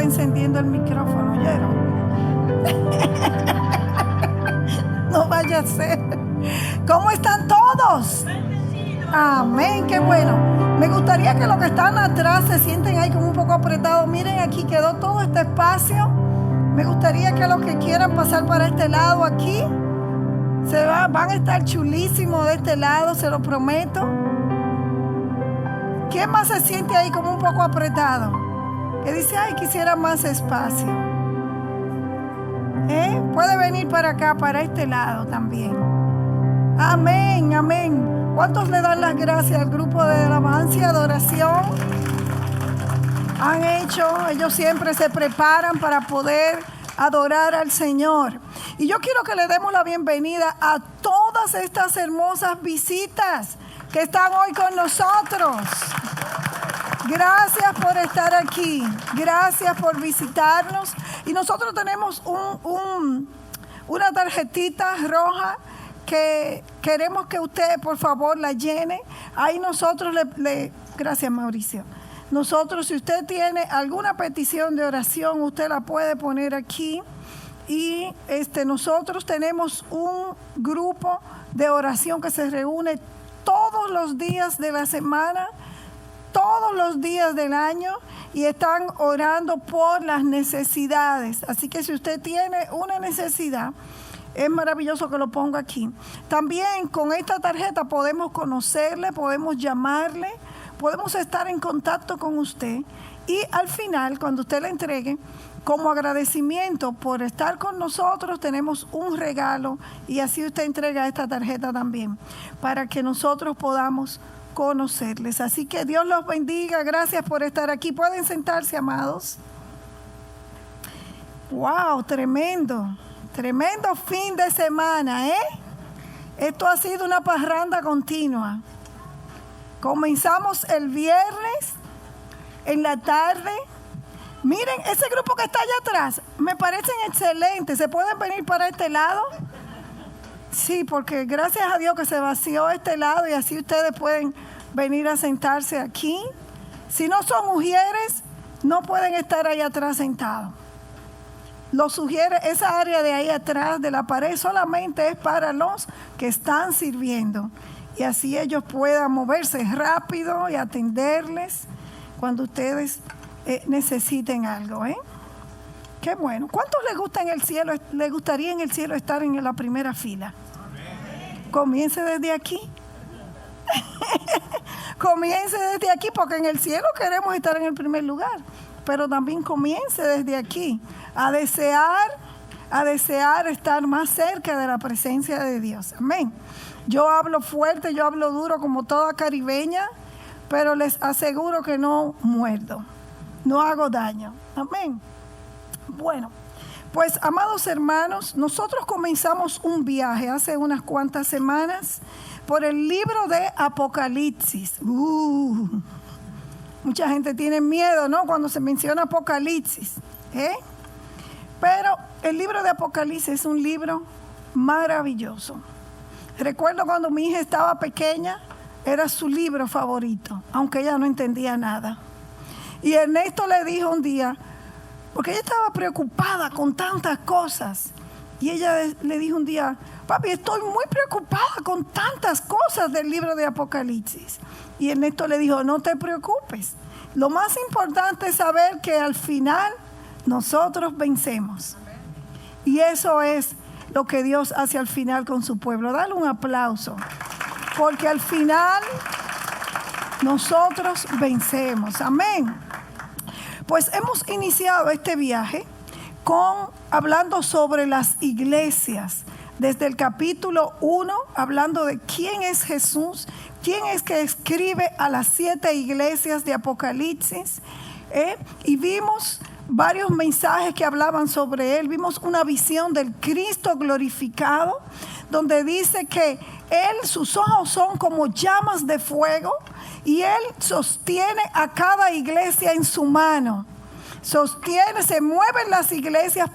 encendiendo el micrófono, ¿oyeron? No vaya a ser. ¿Cómo están todos? Amén, qué bueno. Me gustaría que los que están atrás se sienten ahí como un poco apretados. Miren, aquí quedó todo este espacio. Me gustaría que los que quieran pasar para este lado aquí, van a estar chulísimos de este lado, se lo prometo. ¿Quién más se siente ahí como un poco apretado? Que dice, ay, quisiera más espacio. Puede venir para acá, para este lado también. Amén, amén. ¿Cuántos le dan las gracias al grupo de alabanza y adoración? Ellos siempre se preparan para poder adorar al Señor. Y yo quiero que le demos la bienvenida a todas estas hermosas visitas que están hoy con nosotros. Gracias por estar aquí. Gracias por visitarnos. Y nosotros tenemos una tarjetita roja que queremos que usted, por favor, la llene. Ahí nosotros gracias, Mauricio. Nosotros, si usted tiene alguna petición de oración, usted la puede poner aquí. Y nosotros tenemos un grupo de oración que se reúne todos los días de la semana, todos los días del año, y están orando por las necesidades. Así que si usted tiene una necesidad, es maravilloso que lo ponga aquí. También con esta tarjeta podemos conocerle, podemos llamarle, podemos estar en contacto con usted. Y al final, cuando usted la entregue, como agradecimiento por estar con nosotros, tenemos un regalo, y así usted entrega esta tarjeta también, para que nosotros podamos conocerles. Así que Dios los bendiga. Gracias por estar aquí. Pueden sentarse, amados. Wow, tremendo fin de semana, Esto ha sido una parranda continua. Comenzamos el viernes en la tarde. Miren, ese grupo que está allá atrás, me parecen excelentes. ¿Se pueden venir para este lado? Sí, porque gracias a Dios que se vació este lado, y así ustedes pueden venir a sentarse aquí. Si no son mujeres, no pueden estar ahí atrás sentados. Los sugiere, esa área de ahí atrás de la pared solamente es para los que están sirviendo, y así ellos puedan moverse rápido y atenderles cuando ustedes necesiten algo, Qué bueno. ¿Cuántos les gusta en el cielo? ¿Les gustaría en el cielo estar en la primera fila? Amén. Comience desde aquí. Comience desde aquí, porque en el cielo queremos estar en el primer lugar, pero también comience desde aquí a desear estar más cerca de la presencia de Dios. Amén. Yo hablo fuerte, yo hablo duro como toda caribeña, pero les aseguro que no muerdo, no hago daño. Amén. Bueno, pues amados hermanos, nosotros comenzamos un viaje hace unas cuantas semanas por el libro de Apocalipsis. Mucha gente tiene miedo, ¿no?, cuando se menciona Apocalipsis, Pero el libro de Apocalipsis es un libro maravilloso. Recuerdo cuando mi hija estaba pequeña, era su libro favorito, aunque ella no entendía nada. Y Ernesto le dijo un día, porque ella estaba preocupada con tantas cosas, y ella le dijo un día, papi, estoy muy preocupada con tantas cosas del libro de Apocalipsis. Y Ernesto le dijo, no te preocupes. Lo más importante es saber que al final nosotros vencemos. Y eso es lo que Dios hace al final con su pueblo. Dale un aplauso. Porque al final nosotros vencemos. Amén. Pues hemos iniciado este viaje hablando sobre las iglesias. Desde el capítulo 1, hablando de quién es Jesús, quién es que escribe a las 7 iglesias de Apocalipsis. Y vimos varios mensajes que hablaban sobre él. Vimos una visión del Cristo glorificado, donde dice que sus ojos son como llamas de fuego, y él sostiene a cada iglesia en su mano. se mueven las iglesias,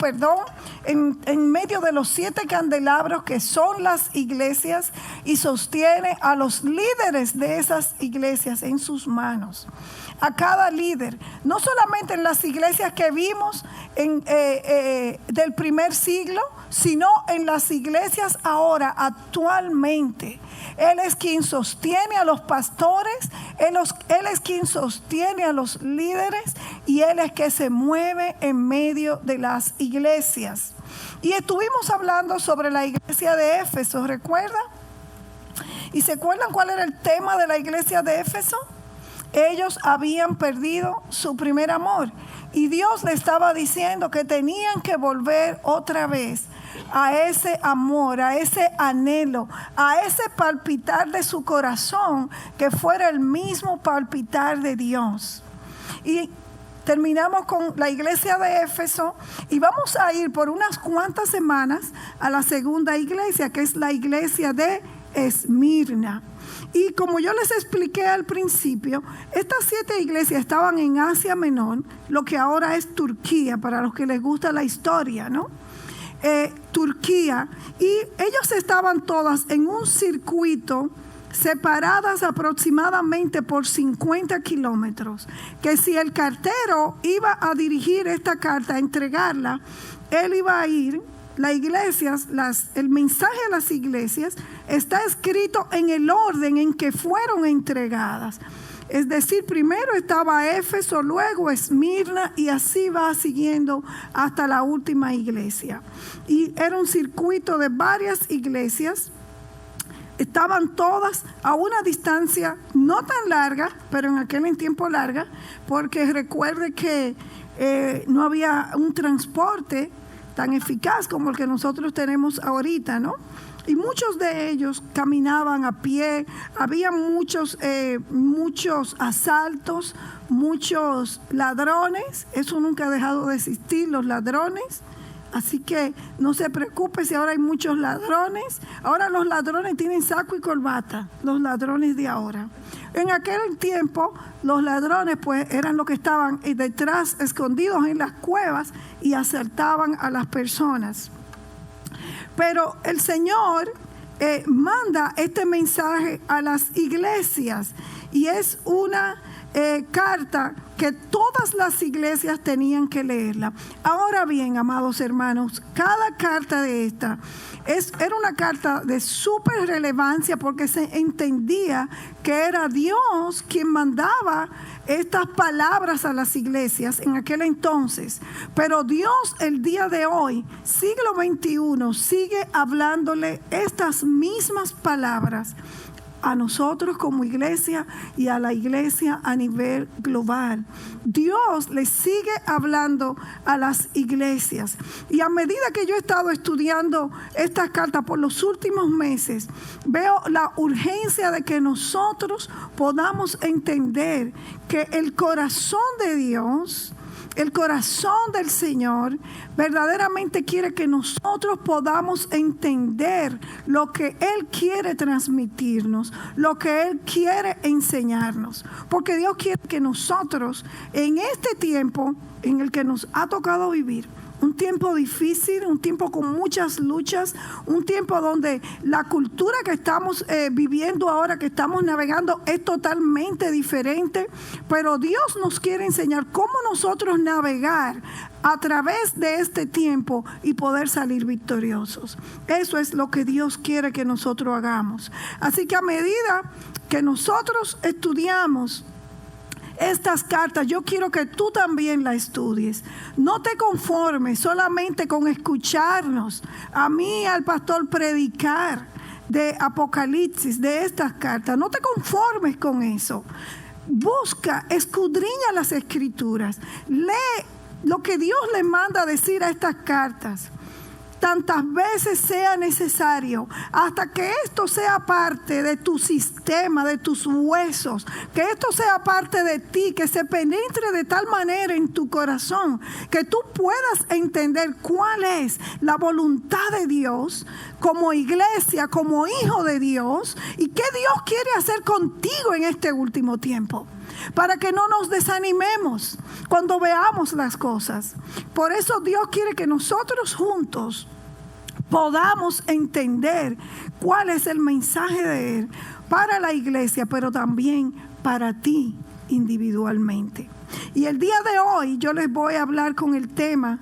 en medio de los 7 candelabros que son las iglesias, y sostiene a los líderes de esas iglesias en sus manos. A cada líder, no solamente en las iglesias que vimos del primer siglo, sino en las iglesias ahora, actualmente. Él es quien sostiene a los pastores, Él es quien sostiene a los líderes, y Él es que se mueve en medio de las iglesias. Y estuvimos hablando sobre la iglesia de Éfeso, ¿recuerda? ¿Y se acuerdan cuál era el tema de la iglesia de Éfeso? Ellos habían perdido su primer amor, y Dios le estaba diciendo que tenían que volver otra vez a ese amor, a ese anhelo, a ese palpitar de su corazón, que fuera el mismo palpitar de Dios. Y terminamos con la iglesia de Éfeso, y vamos a ir por unas cuantas semanas a la segunda iglesia, que es la iglesia de Esmirna. Y como yo les expliqué al principio, estas 7 iglesias estaban en Asia Menor, lo que ahora es Turquía, para los que les gusta la historia, ¿no? Turquía, y ellos estaban todas en un circuito, separadas aproximadamente por 50 kilómetros, que si el cartero iba a dirigir esta carta, a entregarla, él iba a ir. Las iglesias, el mensaje a las iglesias está escrito en el orden en que fueron entregadas. Es decir, primero estaba Éfeso, luego Esmirna, y así va siguiendo hasta la última iglesia. Y era un circuito de varias iglesias. Estaban todas a una distancia no tan larga, pero en aquel tiempo larga, porque recuerde que no había un transporte tan eficaz como el que nosotros tenemos ahorita, ¿no? Y muchos de ellos caminaban a pie. Había muchos asaltos, muchos ladrones. Eso nunca ha dejado de existir, los ladrones. Así que no se preocupe si ahora hay muchos ladrones. Ahora los ladrones tienen saco y corbata, los ladrones de ahora. En aquel tiempo los ladrones pues eran los que estaban detrás, escondidos en las cuevas, y asaltaban a las personas. Pero el Señor manda este mensaje a las iglesias, y es una carta que todas las iglesias tenían que leerla. Ahora bien, amados hermanos, cada carta de esta era una carta de súper relevancia, porque se entendía que era Dios quien mandaba estas palabras a las iglesias en aquel entonces. Pero Dios el día de hoy, siglo XXI, sigue hablándole estas mismas palabras a nosotros como iglesia y a la iglesia a nivel global. Dios le sigue hablando a las iglesias. Y a medida que yo he estado estudiando estas cartas por los últimos meses, veo la urgencia de que nosotros podamos entender que el corazón de Dios, el corazón del Señor, verdaderamente quiere que nosotros podamos entender lo que Él quiere transmitirnos, lo que Él quiere enseñarnos. Porque Dios quiere que nosotros, en este tiempo en el que nos ha tocado vivir, un tiempo difícil, un tiempo con muchas luchas, un tiempo donde la cultura que estamos viviendo ahora, que estamos navegando, es totalmente diferente. Pero Dios nos quiere enseñar cómo nosotros navegar a través de este tiempo y poder salir victoriosos. Eso es lo que Dios quiere que nosotros hagamos. Así que a medida que nosotros estudiamos estas cartas, yo quiero que tú también las estudies. No te conformes solamente con escucharnos a mí, al pastor, predicar de Apocalipsis, de estas cartas. No te conformes con eso. Busca, escudriña las escrituras. Lee lo que Dios le manda a decir a estas cartas tantas veces sea necesario, hasta que esto sea parte de tu sistema, de tus huesos, que esto sea parte de ti, que se penetre de tal manera en tu corazón, que tú puedas entender cuál es la voluntad de Dios como iglesia, como hijo de Dios, y qué Dios quiere hacer contigo en este último tiempo. para que no nos desanimemos cuando veamos las cosas. Por eso Dios quiere que nosotros juntos podamos entender cuál es el mensaje de Él para la iglesia, pero también para ti individualmente. Y el día de hoy yo les voy a hablar con el tema: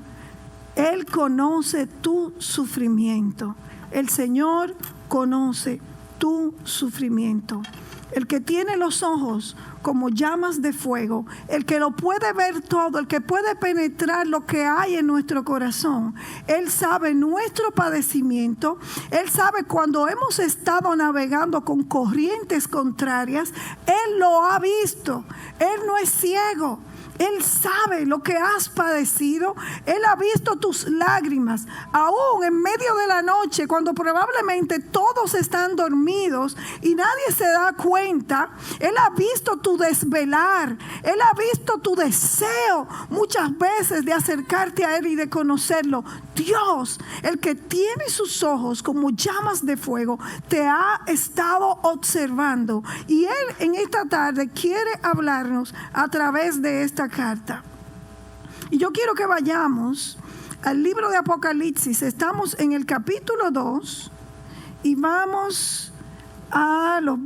Él conoce tu sufrimiento. El Señor conoce tu sufrimiento. El que tiene los ojos como llamas de fuego, el que lo puede ver todo, el que puede penetrar lo que hay en nuestro corazón. Él sabe nuestro padecimiento. Él sabe cuando hemos estado navegando con corrientes contrarias. Él lo ha visto. Él no es ciego. Él sabe lo que has padecido. Él ha visto tus lágrimas, aún en medio de la noche, cuando probablemente todos están dormidos y nadie se da cuenta. Él ha visto tu desvelar. Él ha visto tu deseo muchas veces de acercarte a Él y de conocerlo. Dios, el que tiene sus ojos como llamas de fuego, te ha estado observando. Y Él en esta tarde quiere hablarnos a través de esta carta. Y yo quiero que vayamos al libro de Apocalipsis. Estamos en el capítulo 2 y vamos al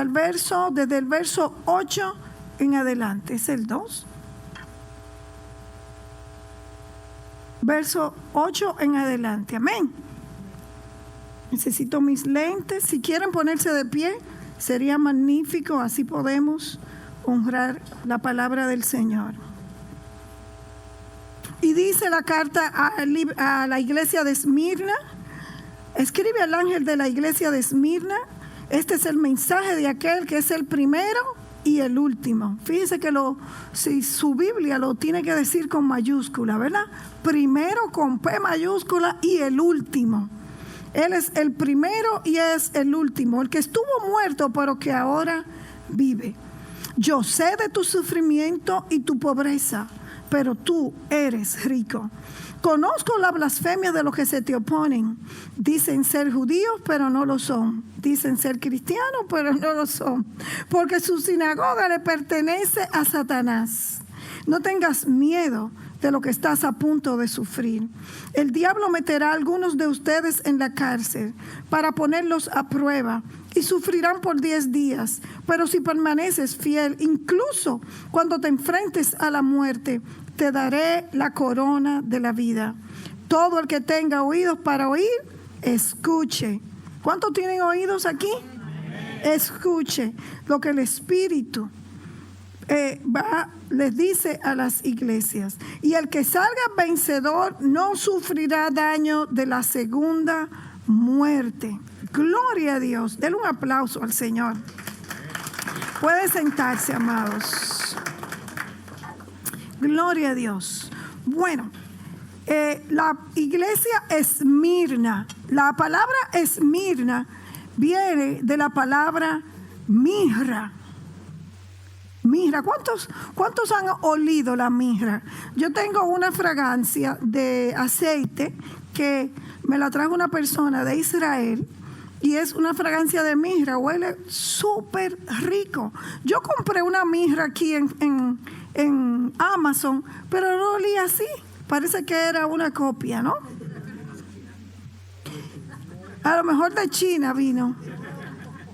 verso, desde el verso 8 en adelante. ¿Es el 2? Verso 8 en adelante. Amén. Necesito mis lentes. Si quieren ponerse de pie, sería magnífico. Así podemos honrar la palabra del Señor. Y dice la carta a la iglesia de Esmirna: escribe al ángel de la iglesia de Esmirna, este es el mensaje de aquel que es el primero y el último. Fíjese que si su Biblia lo tiene que decir con mayúscula, ¿verdad? Primero con P mayúscula y el último. Él es el primero y es el último, el que estuvo muerto pero que ahora vive. Yo sé de tu sufrimiento y tu pobreza, pero tú eres rico. Conozco la blasfemia de los que se te oponen. Dicen ser judíos, pero no lo son. Dicen ser cristianos, pero no lo son. Porque su sinagoga le pertenece a Satanás. No tengas miedo de lo que estás a punto de sufrir. El diablo meterá a algunos de ustedes en la cárcel para ponerlos a prueba, y sufrirán por 10 días. Pero si permaneces fiel, incluso cuando te enfrentes a la muerte, te daré la corona de la vida. Todo el que tenga oídos para oír, escuche. ¿Cuántos tienen oídos aquí? Escuche lo que el Espíritu les dice a las iglesias. Y el que salga vencedor no sufrirá daño de la segunda muerte. Gloria a Dios. Denle un aplauso al Señor. Puede sentarse, amados. Gloria a Dios. Bueno, la iglesia Esmirna, la palabra Esmirna viene de la palabra mirra. Mirra, ¿cuántos han olido la mirra? Yo tengo una fragancia de aceite que me la trajo una persona de Israel y es una fragancia de mirra, huele súper rico. Yo compré una mirra aquí en Amazon, pero no olía así, parece que era una copia, ¿no? A lo mejor de China vino.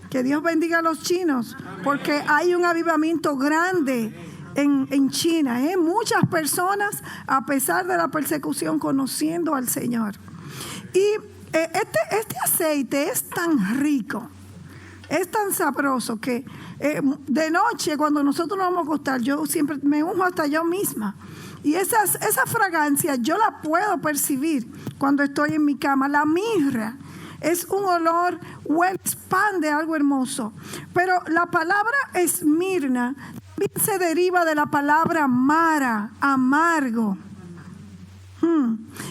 Que Dios bendiga a los chinos, porque hay un avivamiento grande en China, muchas personas, a pesar de la persecución, conociendo al Señor. Y este aceite es tan rico, es tan sabroso que de noche, cuando nosotros nos vamos a acostar, yo siempre me unjo hasta yo misma. Y esa fragancia yo la puedo percibir cuando estoy en mi cama. La mirra es un olor, huele, expande algo hermoso. Pero la palabra Esmirna también se deriva de la palabra mara, amargo.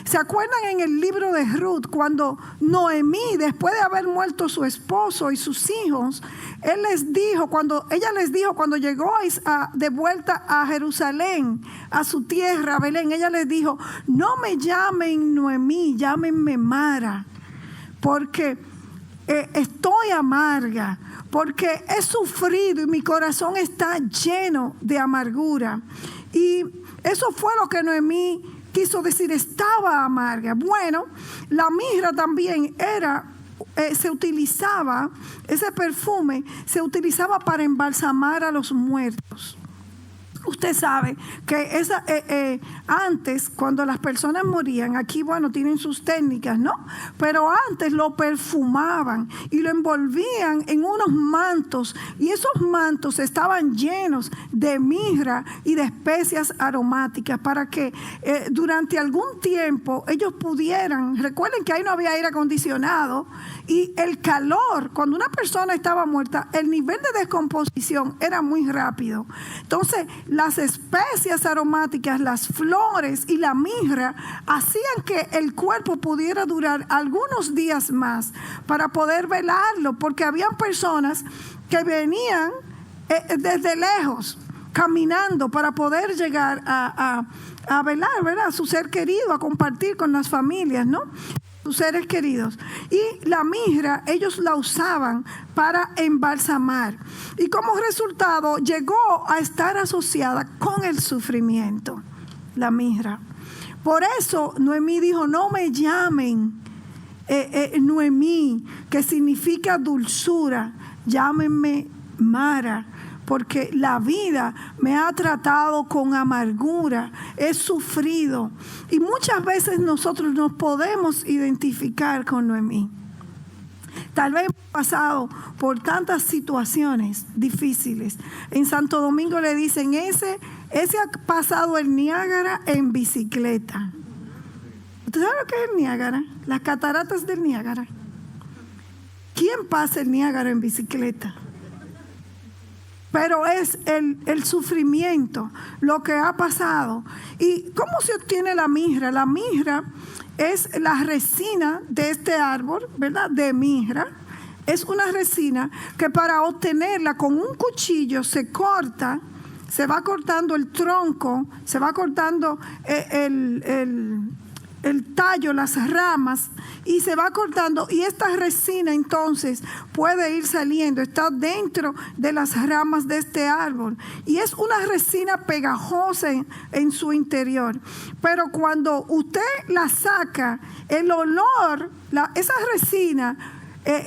¿Se acuerdan en el libro de Ruth cuando Noemí, después de haber muerto su esposo y sus hijos, ella les dijo cuando llegó de vuelta a Jerusalén, a su tierra, Belén, ella les dijo: no me llamen Noemí, llámenme Mara, porque estoy amarga porque he sufrido y mi corazón está lleno de amargura. Y eso fue lo que Noemí quiso decir, estaba amarga. Bueno, la mirra también se utilizaba, ese perfume se utilizaba para embalsamar a los muertos. Usted sabe que antes, cuando las personas morían, aquí, bueno, tienen sus técnicas, ¿no? Pero antes lo perfumaban y lo envolvían en unos mantos, y esos mantos estaban llenos de mirra y de especias aromáticas para que durante algún tiempo ellos pudieran, recuerden que ahí no había aire acondicionado, y el calor, cuando una persona estaba muerta, el nivel de descomposición era muy rápido. Entonces, las especias aromáticas, las flores y la mirra hacían que el cuerpo pudiera durar algunos días más para poder velarlo, porque habían personas que venían desde lejos caminando para poder llegar a velar, ¿verdad?, a su ser querido, a compartir con las familias, ¿no?, sus seres queridos. Y la mirra ellos la usaban para embalsamar, y como resultado llegó a estar asociada con el sufrimiento, la mirra. Por eso Noemí dijo, no me llamen Noemí, que significa dulzura, llámenme Mara, porque la vida me ha tratado con amargura, he sufrido. Y muchas veces nosotros nos podemos identificar con Noemí. Tal vez hemos pasado por tantas situaciones difíciles. En Santo Domingo le dicen, ese ha pasado el Niágara en bicicleta. ¿Usted sabe lo que es el Niágara? Las cataratas del Niágara. ¿Quién pasa el Niágara en bicicleta? Pero es el sufrimiento, lo que ha pasado. ¿Y cómo se obtiene la mirra? La mirra es la resina de este árbol, ¿verdad?, de mirra. Es una resina que para obtenerla con un cuchillo se corta, se va cortando el tronco, se va cortando el tallo, las ramas, y se va cortando, y esta resina entonces puede ir saliendo, está dentro de las ramas de este árbol, y es una resina pegajosa en su interior. Pero cuando usted la saca, el olor, esa resina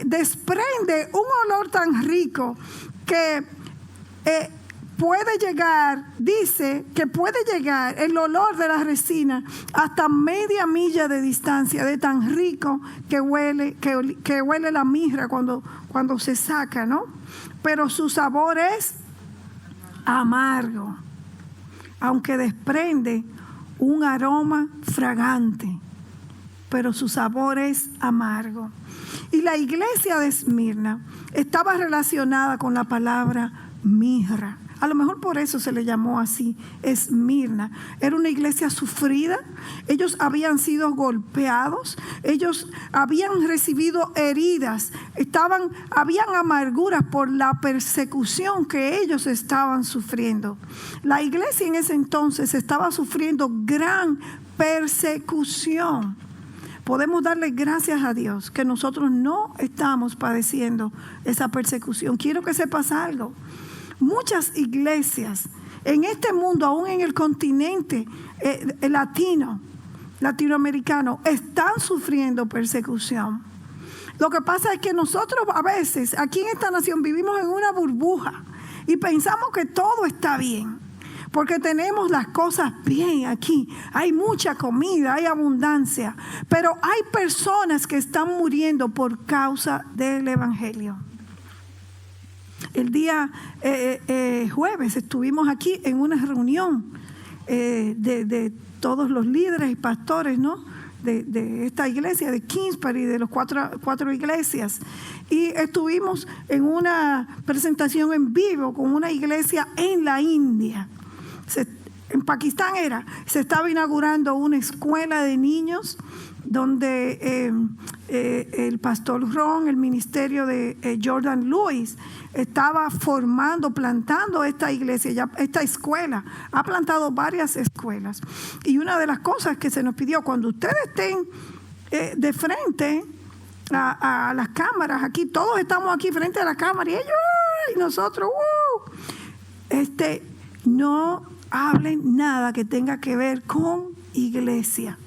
desprende un olor tan rico que puede llegar, dice que puede llegar el olor de la resina hasta media milla de distancia, de tan rico que huele la mirra cuando se saca, ¿no? Pero su sabor es amargo, aunque desprende un aroma fragante, pero su sabor es amargo. Y la iglesia de Esmirna estaba relacionada con la palabra mirra. A lo mejor por eso se le llamó así, Esmirna. Era una iglesia sufrida, ellos habían sido golpeados, ellos habían recibido heridas, habían amarguras por la persecución que ellos estaban sufriendo. La iglesia en ese entonces estaba sufriendo gran persecución. Podemos darle gracias a Dios que nosotros no estamos padeciendo esa persecución. Quiero que sepas algo. Muchas iglesias en este mundo, aún en el continente latinoamericano, están sufriendo persecución. Lo que pasa es que nosotros a veces aquí en esta nación vivimos en una burbuja y pensamos que todo está bien, porque tenemos las cosas bien aquí. Hay mucha comida, hay abundancia, pero hay personas que están muriendo por causa del evangelio. El día jueves estuvimos aquí en una reunión de todos los líderes y pastores, ¿no?, de esta iglesia de Kingsbury, de los cuatro iglesias, y estuvimos en una presentación en vivo con una iglesia en la India. En Pakistán se estaba inaugurando una escuela de niños donde el pastor Ron, el ministerio de Jordan Lewis, estaba plantando esta iglesia, esta escuela. Ha plantado varias escuelas. Y una de las cosas que se nos pidió, cuando ustedes estén de frente a las cámaras aquí. Todos estamos aquí frente a la cámara y ellos y nosotros. No hablen nada que tenga que ver con iglesia.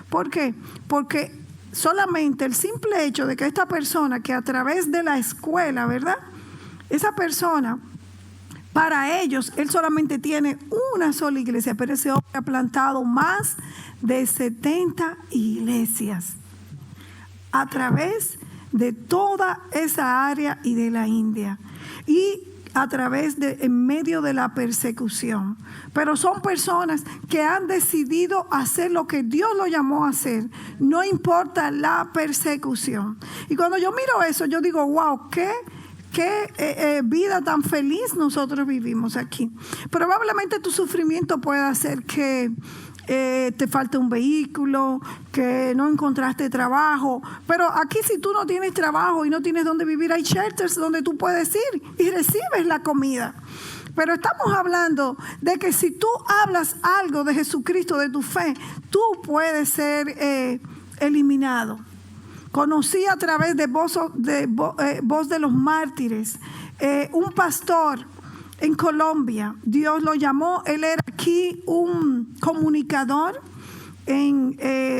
¿Por qué? Porque solamente el simple hecho de que esta persona que a través de la escuela, ¿verdad? Esa persona, para ellos, él solamente tiene una sola iglesia, pero ese hombre ha plantado más de 70 iglesias a través de toda esa área y de la India. Y a través en medio de la persecución. Pero son personas que han decidido hacer lo que Dios lo llamó a hacer, no importa la persecución. Y cuando yo miro eso, yo digo, wow, qué vida tan feliz nosotros vivimos aquí. Probablemente tu sufrimiento pueda hacer que te falte un vehículo, que no encontraste trabajo, pero aquí si tú no tienes trabajo y no tienes dónde vivir, hay shelters donde tú puedes ir y recibes la comida. Pero estamos hablando de que si tú hablas algo de Jesucristo, de tu fe, tú puedes ser eliminado. Conocí a través de Voz de los Mártires un pastor en Colombia. Dios lo llamó, él era aquí un comunicador en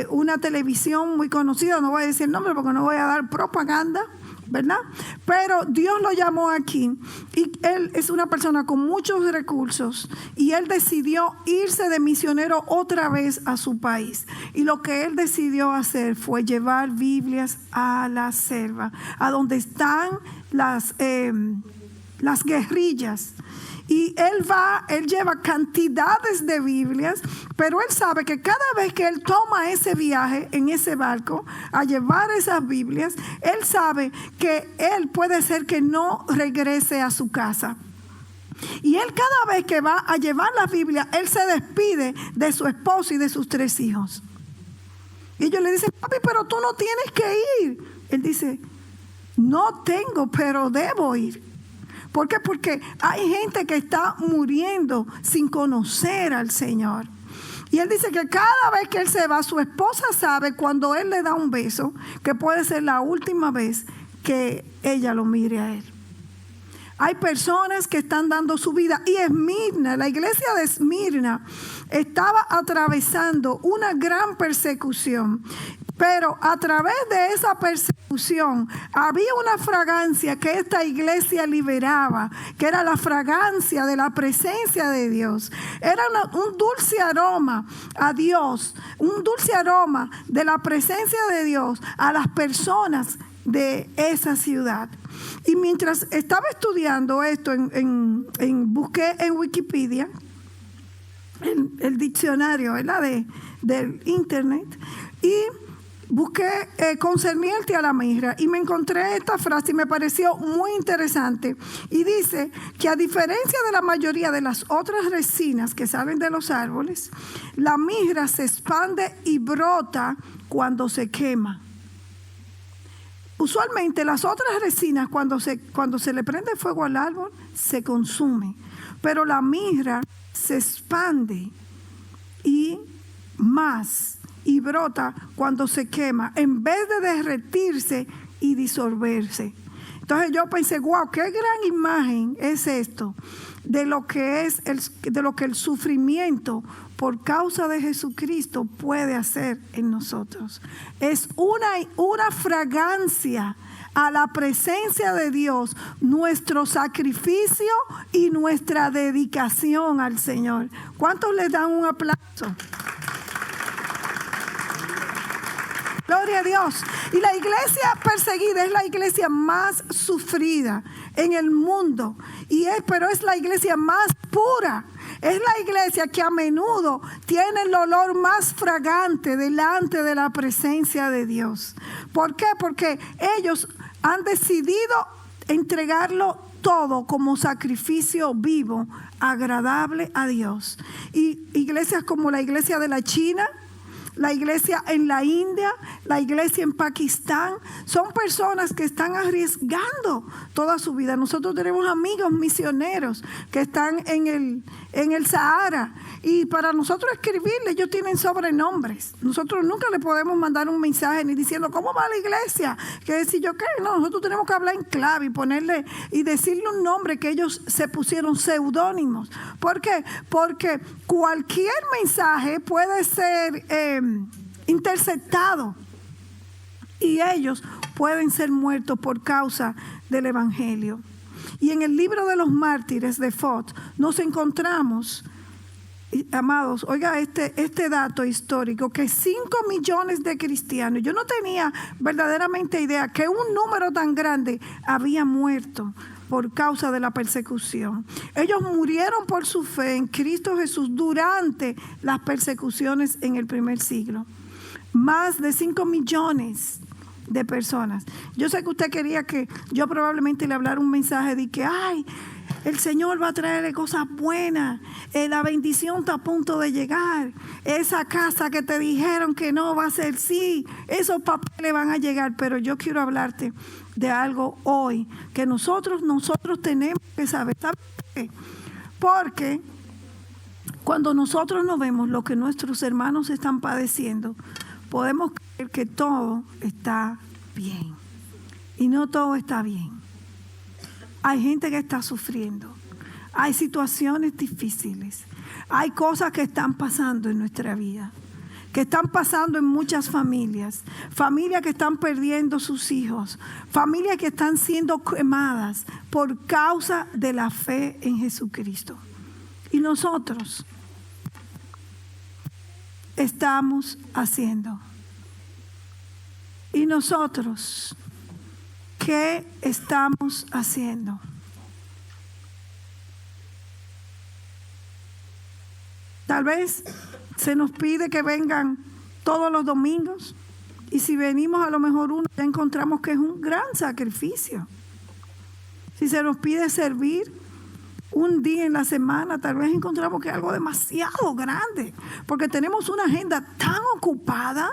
una televisión muy conocida, no voy a decir el nombre porque no voy a dar propaganda, ¿verdad? Pero Dios lo llamó aquí y él es una persona con muchos recursos y él decidió irse de misionero otra vez a su país. Y lo que él decidió hacer fue llevar Biblias a la selva, a donde están las guerrillas. Y él lleva cantidades de Biblias, pero él sabe que cada vez que él toma ese viaje en ese barco a llevar esas Biblias, él sabe que él puede ser que no regrese a su casa. Y él cada vez que va a llevar las Biblias, él se despide de su esposo y de sus 3 hijos. Y ellos le dicen, papi, pero tú no tienes que ir. Él dice, no tengo, pero debo ir. ¿Por qué? Porque hay gente que está muriendo sin conocer al Señor. Y él dice que cada vez que él se va, su esposa sabe cuando él le da un beso, que puede ser la última vez que ella lo mire a él. Hay personas que están dando su vida. Y Esmirna, la iglesia de Esmirna, estaba atravesando una gran persecución. Pero a través de esa persecución había una fragancia que esta iglesia liberaba, que era la fragancia de la presencia de Dios. Era un dulce aroma a Dios, un dulce aroma de la presencia de Dios a las personas de esa ciudad. Y mientras estaba estudiando esto, busqué en Wikipedia el diccionario, ¿verdad? del internet, y busqué concerniente a la mirra y me encontré esta frase y me pareció muy interesante. Y dice que a diferencia de la mayoría de las otras resinas que salen de los árboles, la mirra se expande y brota cuando se quema. Usualmente las otras resinas cuando se le prende fuego al árbol se consume, pero la mirra se expande y brota cuando se quema, en vez de derretirse y disolverse. Entonces yo pensé, wow, qué gran imagen es esto de lo que el sufrimiento por causa de Jesucristo puede hacer en nosotros. Es una fragancia a la presencia de Dios, nuestro sacrificio y nuestra dedicación al Señor. ¿Cuántos le dan un aplauso? Gloria a Dios. Y la iglesia perseguida es la iglesia más sufrida en el mundo. Pero es la iglesia más pura. Es la iglesia que a menudo tiene el olor más fragante delante de la presencia de Dios. ¿Por qué? Porque ellos han decidido entregarlo todo como sacrificio vivo, agradable a Dios. Y iglesias como la iglesia de la China, la iglesia en la India, la iglesia en Pakistán. Son personas que están arriesgando toda su vida. Nosotros tenemos amigos misioneros que están en el Sahara, y para nosotros escribirle, ellos tienen sobrenombres. Nosotros nunca le podemos mandar un mensaje ni diciendo ¿cómo va la iglesia? Que decir yo qué, no, nosotros tenemos que hablar en clave y ponerle y decirle un nombre que ellos se pusieron, seudónimos. ¿Por qué? Porque cualquier mensaje puede ser interceptado y ellos pueden ser muertos por causa del evangelio. Y en el libro de los mártires de Foth nos encontramos, amados, oiga este dato histórico, que 5 millones de cristianos, yo no tenía verdaderamente idea que un número tan grande había muerto por causa de la persecución. Ellos murieron por su fe en Cristo Jesús durante las persecuciones en el primer siglo. Más de 5 millones de personas. Yo sé que usted quería que yo probablemente le hablara un mensaje de que ay, el Señor va a traerle cosas buenas, la bendición está a punto de llegar, esa casa que te dijeron que no va a ser sí, esos papeles van a llegar. Pero yo quiero hablarte de algo hoy que nosotros tenemos que saber. ¿Sabe por qué? Porque cuando nosotros no vemos lo que nuestros hermanos están padeciendo, podemos creer que todo está bien. Y no todo está bien. Hay gente que está sufriendo. Hay situaciones difíciles. Hay cosas que están pasando en nuestra vida, que están pasando en muchas familias. Familias que están perdiendo sus hijos. Familias que están siendo quemadas por causa de la fe en Jesucristo. Y nosotros estamos haciendo. Y nosotros, ¿qué estamos haciendo? Tal vez se nos pide que vengan todos los domingos, y si venimos a lo mejor uno, ya encontramos que es un gran sacrificio. Si se nos pide servir un día en la semana, tal vez encontramos que es algo demasiado grande, porque tenemos una agenda tan ocupada,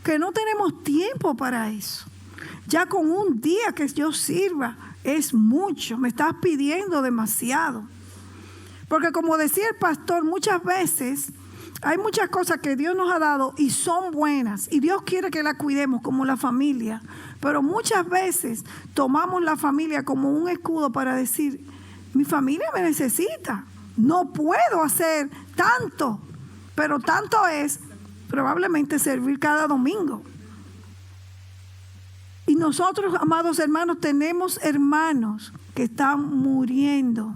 que no tenemos tiempo para eso. Ya con un día que yo sirva es mucho, me estás pidiendo demasiado. Porque como decía el pastor, muchas veces hay muchas cosas que Dios nos ha dado y son buenas, y Dios quiere que las cuidemos como la familia, pero muchas veces tomamos la familia como un escudo para decir, mi familia me necesita, no puedo hacer tanto, pero tanto es probablemente servir cada domingo. Y nosotros, amados hermanos, tenemos hermanos que están muriendo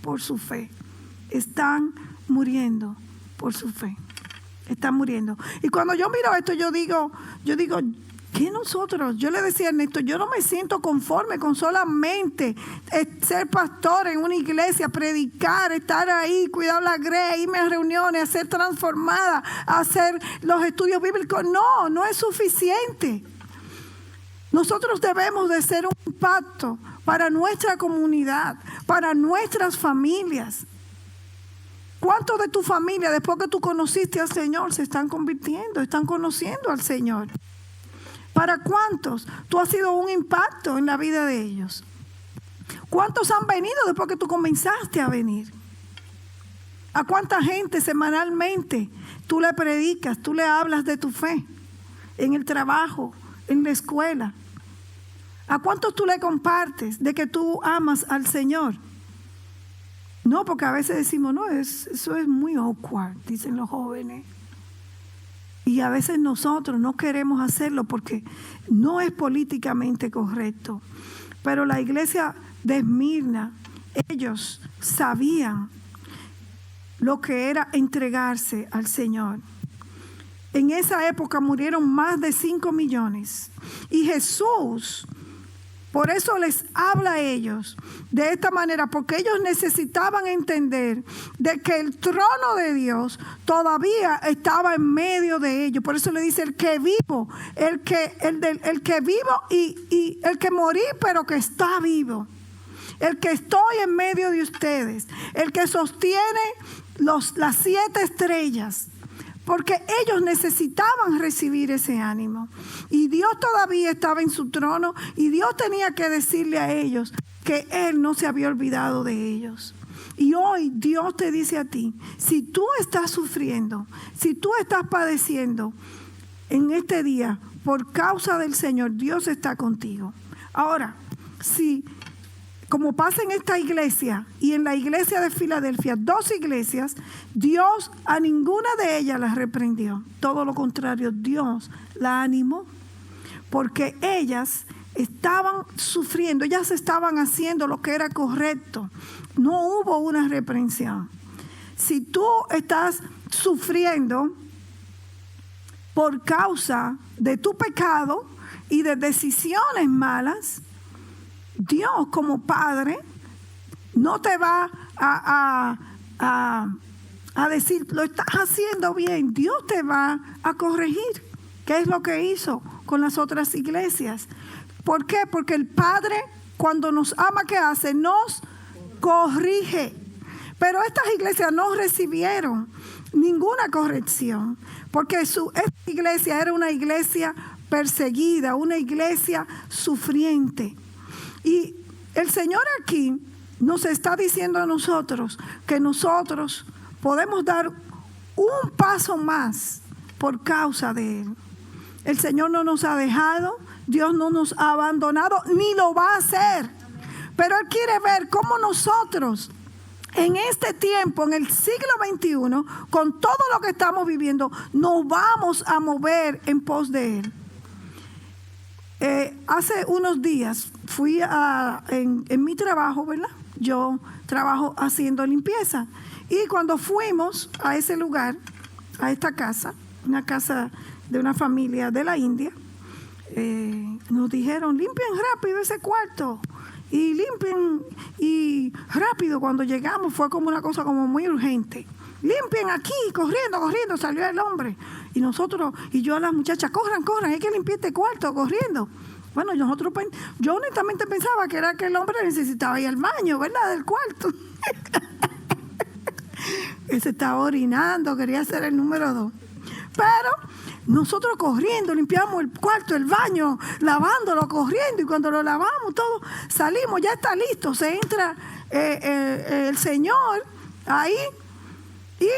por su fe. Están muriendo por su fe. Están muriendo. Y cuando yo miro esto, yo digo, ¿qué nosotros? Yo le decía a Ernesto, yo no me siento conforme con solamente ser pastor en una iglesia, predicar, estar ahí, cuidar la grey, irme a reuniones, ser transformada, hacer los estudios bíblicos. No, no es suficiente. Nosotros debemos de ser un impacto para nuestra comunidad, para nuestras familias. ¿Cuántos de tu familia, después que tú conociste al Señor, se están convirtiendo, están conociendo al Señor? ¿Para cuántos tú has sido un impacto en la vida de ellos? ¿Cuántos han venido después que tú comenzaste a venir? ¿A cuánta gente semanalmente tú le predicas, tú le hablas de tu fe? En el trabajo, en la escuela. ¿A cuántos tú le compartes de que tú amas al Señor? No, porque a veces decimos, no, eso es muy awkward, dicen los jóvenes. Y a veces nosotros no queremos hacerlo porque no es políticamente correcto. Pero la iglesia de Esmirna, ellos sabían lo que era entregarse al Señor. En esa época murieron más de 5 millones. Y Jesús, por eso les habla a ellos de esta manera, porque ellos necesitaban entender de que el trono de Dios todavía estaba en medio de ellos. Por eso le dice el que vivo, el que vivo y el que morí, pero que está vivo. El que estoy en medio de ustedes, el que sostiene las 7 estrellas. porque ellos necesitaban recibir ese ánimo. Y Dios todavía estaba en su trono y Dios tenía que decirle a ellos que Él no se había olvidado de ellos. Y hoy Dios te dice a ti, si tú estás sufriendo, si tú estás padeciendo en este día por causa del Señor, Dios está contigo. Ahora, si como pasa en esta iglesia y en la iglesia de Filadelfia, 2 iglesias, Dios a ninguna de ellas las reprendió. Todo lo contrario, Dios la animó, porque ellas estaban sufriendo, ellas estaban haciendo lo que era correcto. No hubo una reprensión. Si tú estás sufriendo por causa de tu pecado y de decisiones malas, Dios como Padre no te va a decir, lo estás haciendo bien. Dios te va a corregir. ¿Qué es lo que hizo con las otras iglesias? ¿Por qué? Porque el Padre, cuando nos ama, ¿qué hace? Nos corrige. Pero estas iglesias no recibieron ninguna corrección, porque esta iglesia era una iglesia perseguida, una iglesia sufriente. Y el Señor aquí nos está diciendo a nosotros que nosotros podemos dar un paso más por causa de Él. El Señor no nos ha dejado, Dios no nos ha abandonado, ni lo va a hacer. Pero Él quiere ver cómo nosotros, en este tiempo, en el siglo XXI, con todo lo que estamos viviendo, nos vamos a mover en pos de Él. Hace unos días fui en mi trabajo, ¿verdad? Yo trabajo haciendo limpieza. Y cuando fuimos a ese lugar, a esta casa, una casa de una familia de la India, nos dijeron, limpien rápido ese cuarto. Y limpien, y rápido. Cuando llegamos fue como una cosa como muy urgente. Limpien aquí, corriendo, salió el hombre. Y nosotros, y yo a las muchachas, corran, hay que limpiar este cuarto, corriendo. Bueno, yo honestamente pensaba que era que el hombre necesitaba ir al baño, ¿verdad? Del cuarto. Él se estaba orinando, quería ser el número 2. Pero nosotros corriendo, limpiamos el cuarto, el baño, lavándolo, corriendo. Y cuando lo lavamos todo, salimos, ya está listo. Se entra el Señor ahí. Y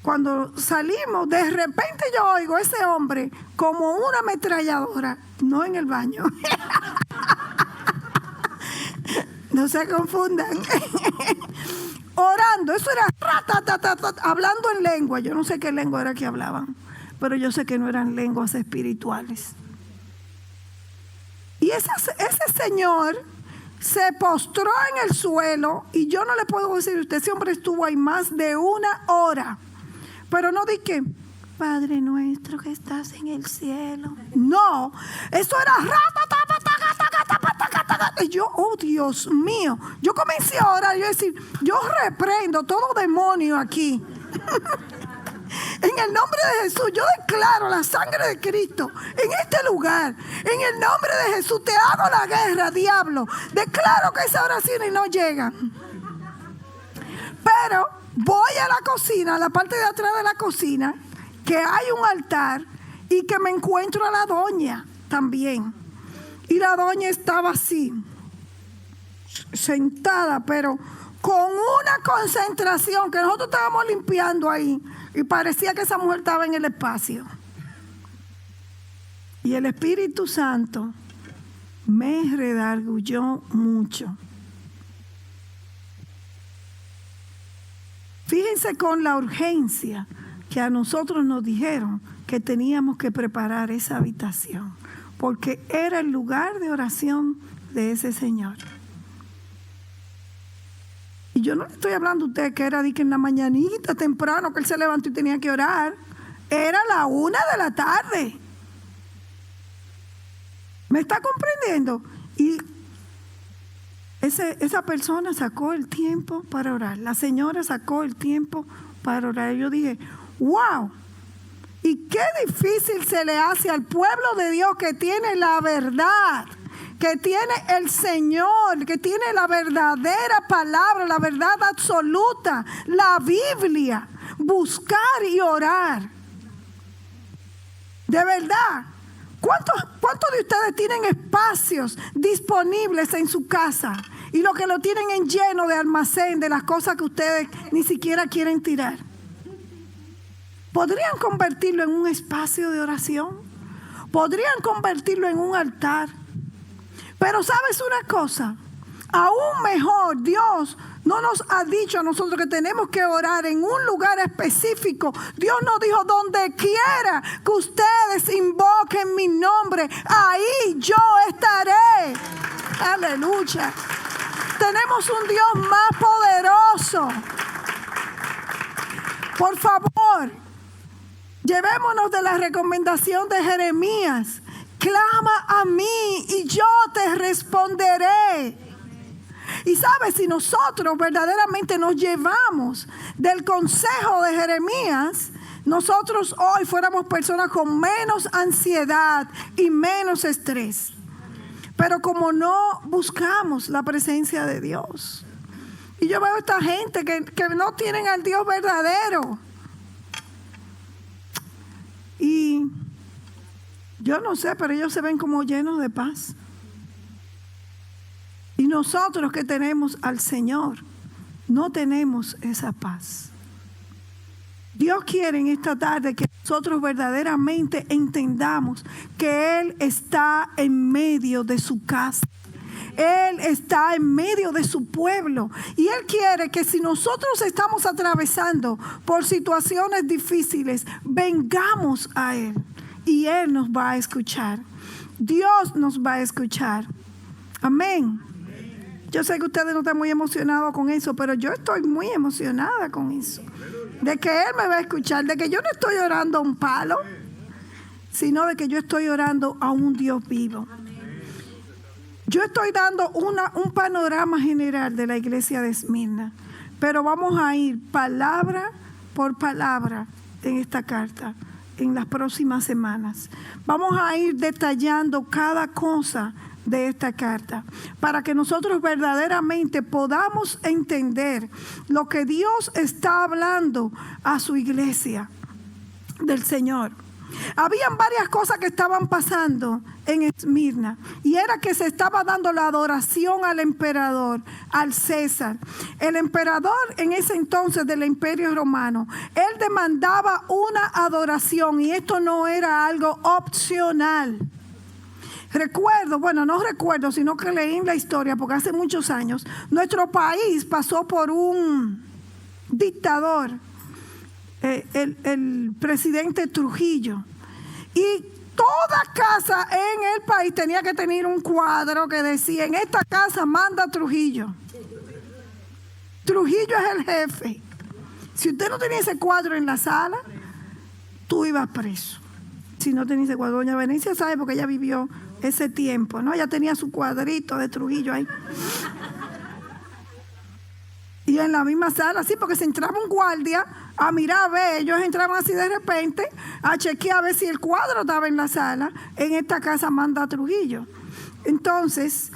cuando salimos, de repente yo oigo a ese hombre como una ametralladora, no en el baño. No se confundan. Orando, eso era hablando en lengua. Yo no sé qué lengua era que hablaban, pero yo sé que no eran lenguas espirituales. Y ese señor se postró en el suelo, y yo no le puedo decir a usted, ese hombre estuvo ahí más de 1 hora. Pero no dije, Padre nuestro que estás en el cielo. No, eso era y yo, oh Dios mío, yo comencé a orar, yo decir, yo reprendo todo demonio aquí. En el nombre de Jesús, yo declaro la sangre de Cristo en este lugar. En el nombre de Jesús, te hago la guerra, diablo. Declaro que esa oración no llega. Pero voy a la cocina, a la parte de atrás de la cocina, que hay un altar, y que me encuentro a la doña también. Y la doña estaba así, sentada, pero con una concentración, que nosotros estábamos limpiando ahí, y parecía que esa mujer estaba en el espacio. Y el Espíritu Santo me redarguyó mucho. Fíjense con la urgencia que a nosotros nos dijeron que teníamos que preparar esa habitación, porque era el lugar de oración de ese señor. Y yo no le estoy hablando a usted que era de que en la mañanita temprano que él se levantó y tenía que orar. Era la 1 de la tarde. ¿Me está comprendiendo? Y esa persona sacó el tiempo para orar. La señora sacó el tiempo para orar. Y yo dije, wow. Y qué difícil se le hace al pueblo de Dios que tiene la verdad, que tiene el Señor, que tiene la verdadera palabra, la verdad absoluta, la Biblia. buscar y orar. De verdad, ¿cuántos de ustedes tienen espacios disponibles en su casa y lo que lo tienen en lleno de almacén de las cosas que ustedes ni siquiera quieren tirar? ¿Podrían convertirlo en un espacio de oración? ¿Podrían convertirlo en un altar? Pero ¿sabes una cosa? Aún mejor, Dios no nos ha dicho a nosotros que tenemos que orar en un lugar específico. Dios nos dijo: donde quiera que ustedes invoquen mi nombre, ahí yo estaré. Aleluya. Tenemos un Dios más poderoso. Por favor, llevémonos de la recomendación de Jeremías: clama a mí y yo te responderé. Y sabes, si nosotros verdaderamente nos llevamos del consejo de Jeremías, nosotros hoy fuéramos personas con menos ansiedad y menos estrés. Pero como no buscamos la presencia de Dios, y yo veo a esta gente que no tienen al Dios verdadero, y yo no sé, pero ellos se ven como llenos de paz. Y nosotros que tenemos al Señor, no tenemos esa paz. Dios quiere en esta tarde que nosotros verdaderamente entendamos que Él está en medio de su casa. Él está en medio de su pueblo. Y Él quiere que si nosotros estamos atravesando por situaciones difíciles, vengamos a Él. Y Él nos va a escuchar. Dios nos va a escuchar. Amén. Yo sé que ustedes no están muy emocionados con eso, pero yo estoy muy emocionada con eso. De que Él me va a escuchar, de que yo no estoy orando a un palo, sino de que yo estoy orando a un Dios vivo. Yo estoy dando un panorama general de la iglesia de Esmirna, pero vamos a ir palabra por palabra en esta carta en las próximas semanas. Vamos a ir detallando cada cosa de esta carta para que nosotros verdaderamente podamos entender lo que Dios está hablando a su iglesia del Señor. Habían varias cosas que estaban pasando en Esmirna, y era que se estaba dando la adoración al emperador, al César. El emperador en ese entonces del Imperio Romano, él demandaba una adoración, y esto no era algo opcional. No recuerdo, sino que leí en la historia, porque hace muchos años, nuestro país pasó por un dictador, el presidente Trujillo, y toda casa en el país tenía que tener un cuadro que decía: en esta casa manda Trujillo. Trujillo es el jefe. Si usted no tenía ese cuadro en la sala, tú ibas preso. Si no tenía ese cuadro, doña Venecia sabe porque ella vivió ese tiempo, ¿no? Ella tenía su cuadrito de Trujillo ahí. Y en la misma sala, sí, porque se entraba un guardia a mirar, a ver, ellos entraban así de repente, a chequear a ver si el cuadro estaba en la sala. En esta casa manda Trujillo. Entonces,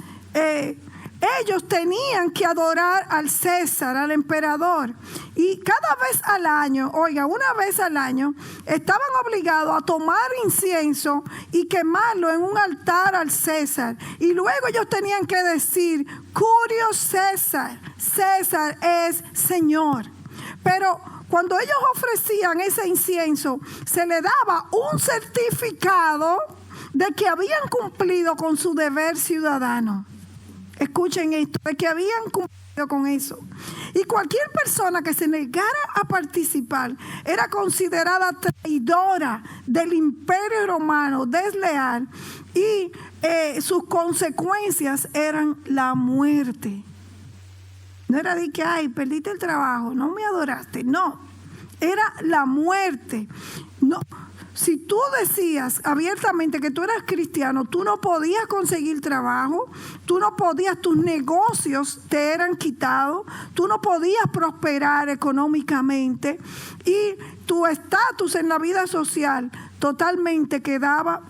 ellos tenían que adorar al César, al emperador. Y cada vez al año, una vez al año, estaban obligados a tomar incienso y quemarlo en un altar al César. Y luego ellos tenían que decir: Curio César, César es Señor. Pero cuando ellos ofrecían ese incienso, se le daba un certificado de que habían cumplido con su deber ciudadano. Escuchen esto, de que habían cumplido con eso. Y cualquier persona que se negara a participar era considerada traidora del Imperio Romano, desleal, y sus consecuencias eran la muerte. No era de que, ay, perdiste el trabajo, no me adoraste. No, era la muerte. No. Si tú decías abiertamente que tú eras cristiano, tú no podías conseguir trabajo, tú no podías, tus negocios te eran quitados, tú no podías prosperar económicamente, y tu estatus en la vida social totalmente quedaba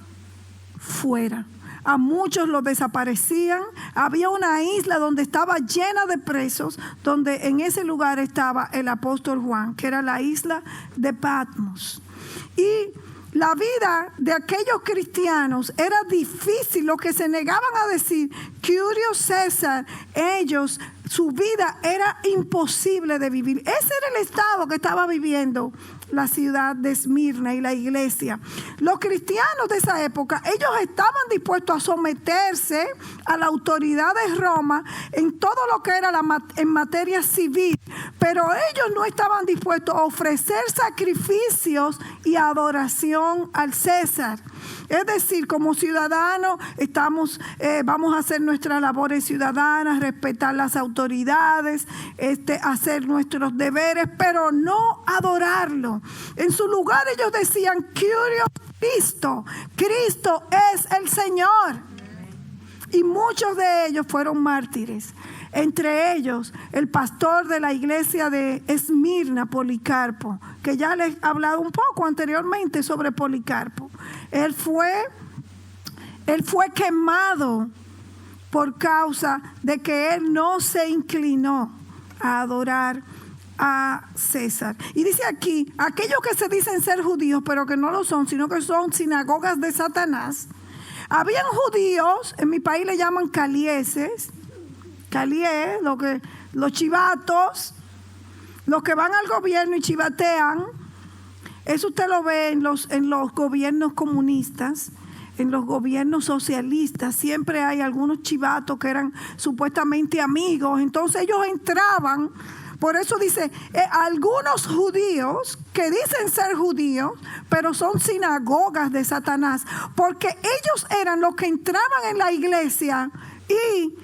fuera. a muchos los desaparecían. Había una isla donde estaba llena de presos, donde en ese lugar estaba el apóstol Juan, que era la isla de Patmos. Y la vida de aquellos cristianos era difícil. Los que se negaban a decir Curio César, ellos, su vida era imposible de vivir. Ese era el estado que estaba viviendo la ciudad de Esmirna y la iglesia. Los cristianos de esa época, ellos estaban dispuestos a someterse a la autoridad de Roma en todo lo que era en materia civil, pero ellos no estaban dispuestos a ofrecer sacrificios y adoración al César. Es decir, como ciudadanos vamos a hacer nuestras labores ciudadanas, respetar las autoridades, hacer nuestros deberes, pero no adorarlo. En su lugar ellos decían, Kyrios Cristo, Cristo es el Señor. Y muchos de ellos fueron mártires. Entre ellos, el pastor de la iglesia de Esmirna, Policarpo, que ya les he hablado un poco anteriormente sobre Policarpo. Él fue quemado por causa de que él no se inclinó a adorar a César. Y dice aquí, aquellos que se dicen ser judíos, pero que no lo son, sino que son sinagogas de Satanás. Habían judíos, en mi país le llaman calieses, los chivatos, los que van al gobierno y chivatean. Eso usted lo ve en los gobiernos comunistas, en los gobiernos socialistas. Siempre hay algunos chivatos que eran supuestamente amigos. Entonces ellos entraban. Por eso dice, algunos judíos que dicen ser judíos, pero son sinagogas de Satanás, porque ellos eran los que entraban en la iglesia y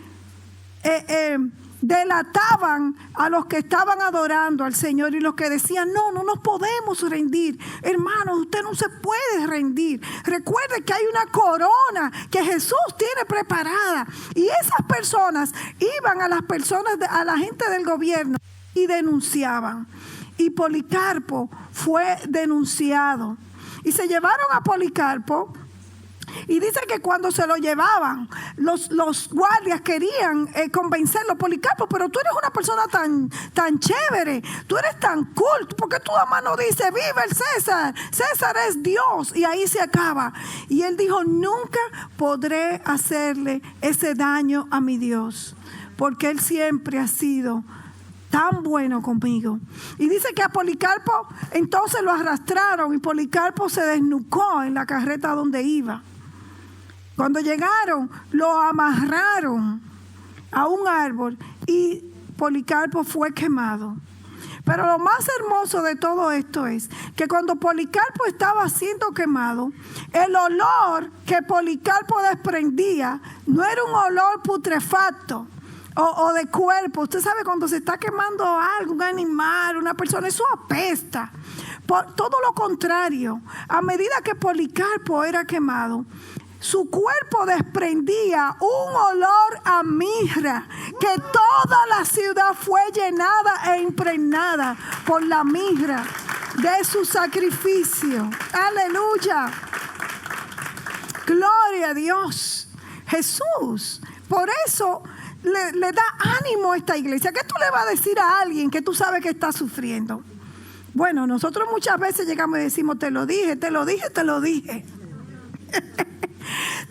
delataban a los que estaban adorando al Señor y los que decían, no nos podemos rendir. Hermanos, usted no se puede rendir. Recuerde que hay una corona que Jesús tiene preparada. Y esas personas iban a la gente del gobierno y denunciaban. Y Policarpo fue denunciado. Y se llevaron a Policarpo. Y dice que cuando se lo llevaban, los guardias querían convencerlo. Policarpo, pero tú eres una persona tan chévere, tú eres tan cool, ¿por qué tu mamá no dice viva el César? César es Dios. Y ahí se acaba. Y él dijo, nunca podré hacerle ese daño a mi Dios, porque él siempre ha sido tan bueno conmigo. Y dice que a Policarpo entonces lo arrastraron y Policarpo se desnucó en la carreta donde iba. Cuando llegaron, lo amarraron a un árbol y Policarpo fue quemado. Pero lo más hermoso de todo esto es que cuando Policarpo estaba siendo quemado, el olor que Policarpo desprendía no era un olor putrefacto o de cuerpo. Usted sabe cuando se está quemando algo, un animal, una persona, eso apesta. Por todo lo contrario, a medida que Policarpo era quemado, su cuerpo desprendía un olor a mirra, que toda la ciudad fue llenada e impregnada por la mirra de su sacrificio. Aleluya. Gloria a Dios. Jesús, por eso le da ánimo a esta iglesia. ¿Qué tú le vas a decir a alguien que tú sabes que está sufriendo? Bueno, nosotros muchas veces llegamos y decimos, te lo dije.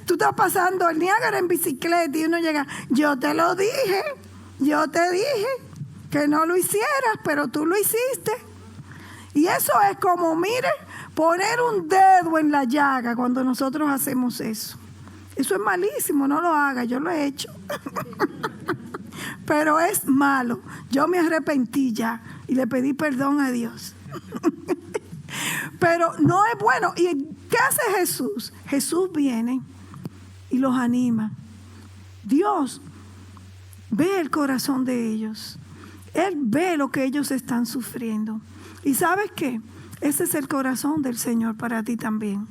Tú estás pasando el Niágara en bicicleta y uno llega, yo te dije que no lo hicieras, pero tú lo hiciste. Y eso es como, mire, poner un dedo en la llaga cuando nosotros hacemos eso. Eso es malísimo, no lo haga, yo lo he hecho. Pero es malo. Yo me arrepentí ya y le pedí perdón a Dios. Pero no es bueno. ¿Y qué hace Jesús? Jesús viene y los anima. Dios ve el corazón de ellos. Él ve lo que ellos están sufriendo. ¿Y sabes qué? Ese es el corazón del Señor para ti también.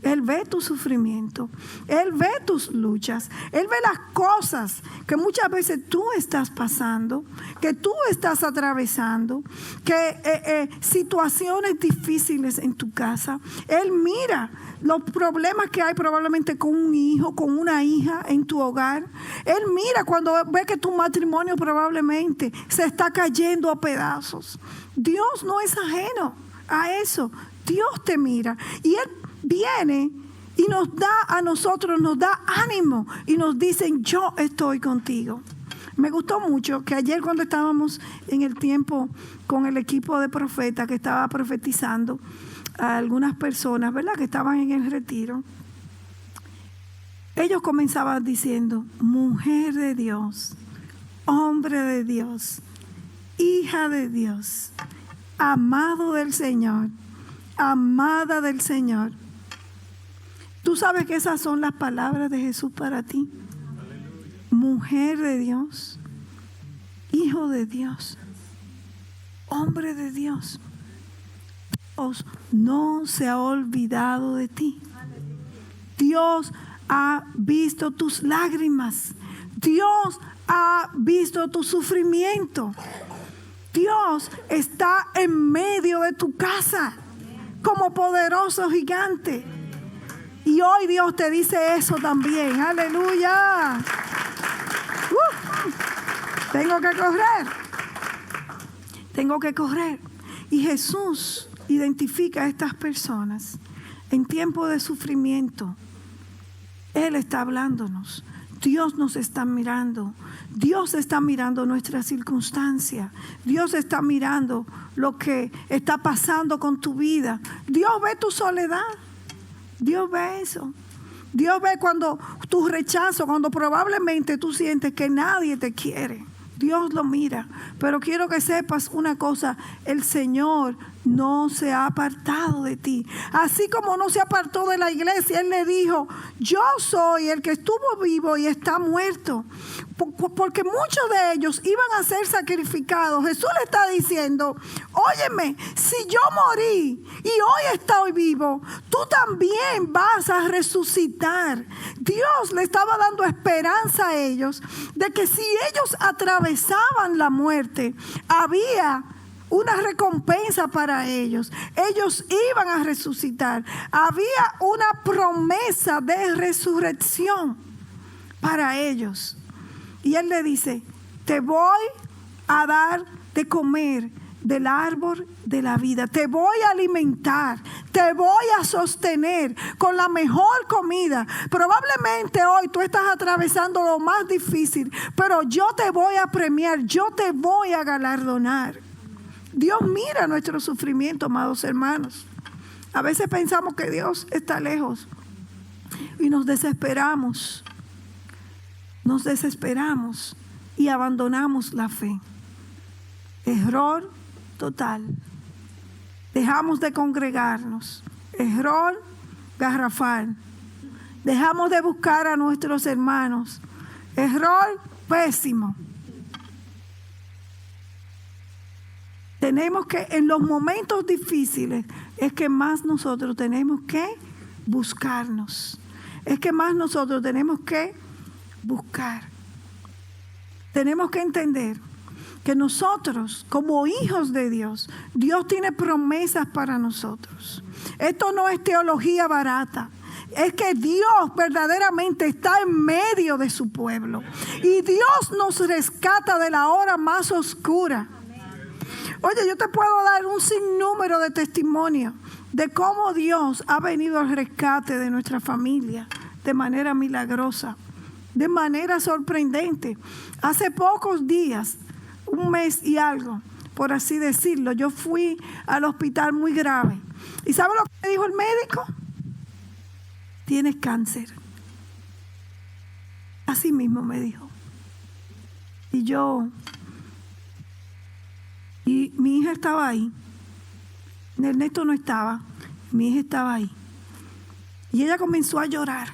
Él ve tu sufrimiento, Él ve tus luchas, Él ve las cosas que muchas veces tú estás pasando, que tú estás atravesando, que situaciones difíciles en tu casa. Él mira los problemas que hay probablemente con un hijo, con una hija en tu hogar. Él mira cuando ve que tu matrimonio probablemente se está cayendo a pedazos. Dios no es ajeno a eso. Dios te mira y Él viene y nos da a nosotros, nos da ánimo y nos dicen: yo estoy contigo. Me gustó mucho que ayer, cuando estábamos en el tiempo con el equipo de profetas que estaba profetizando a algunas personas, ¿verdad?, que estaban en el retiro, ellos comenzaban diciendo: mujer de Dios, hombre de Dios, hija de Dios, amado del Señor, amada del Señor. Tú sabes que esas son las palabras de Jesús para ti. Mujer de Dios, hijo de Dios, hombre de Dios. Dios no se ha olvidado de ti. Dios ha visto tus lágrimas. Dios ha visto tu sufrimiento. Dios está en medio de tu casa como poderoso gigante. Y hoy Dios te dice eso también. Aleluya. Tengo que correr. Y Jesús identifica a estas personas en tiempo de sufrimiento. Él está hablándonos. Dios nos está mirando. Dios está mirando nuestra circunstancia. Dios está mirando lo que está pasando con tu vida. Dios ve tu soledad. Dios ve eso. Dios ve cuando tu rechazo, cuando probablemente tú sientes que nadie te quiere. Dios lo mira. Pero quiero que sepas una cosa: el Señor no se ha apartado de ti. Así como no se apartó de la iglesia, Él le dijo: yo soy el que estuvo vivo y está muerto. Porque muchos de ellos iban a ser sacrificados. Jesús le está diciendo: óyeme, si yo morí y hoy estoy vivo, tú también vas a resucitar. Dios le estaba dando esperanza a ellos de que si ellos atravesaban la muerte, había una recompensa para ellos. Ellos iban a resucitar. Había una promesa de resurrección para ellos. Y Él le dice: te voy a dar de comer del árbol de la vida. Te voy a alimentar. Te voy a sostener con la mejor comida. Probablemente hoy tú estás atravesando lo más difícil, pero yo te voy a premiar. Yo te voy a galardonar. Dios mira nuestro sufrimiento, amados hermanos. A veces pensamos que Dios está lejos y nos desesperamos. Nos desesperamos y abandonamos la fe. Error total. Dejamos de congregarnos. Error garrafal. Dejamos de buscar a nuestros hermanos. Error pésimo. Tenemos que, en los momentos difíciles, es que más nosotros tenemos que buscarnos. Es que más nosotros tenemos que buscar. Tenemos que entender que nosotros, como hijos de Dios, Dios tiene promesas para nosotros. Esto no es teología barata. Es que Dios verdaderamente está en medio de su pueblo. Y Dios nos rescata de la hora más oscura. Oye, yo te puedo dar un sinnúmero de testimonios de cómo Dios ha venido al rescate de nuestra familia de manera milagrosa, de manera sorprendente. Hace pocos días, un mes y algo, por así decirlo, yo fui al hospital muy grave. ¿Y sabe lo que me dijo el médico? Tienes cáncer. Así mismo me dijo. Y mi hija estaba ahí. Ernesto no estaba. Mi hija estaba ahí. Y ella comenzó a llorar.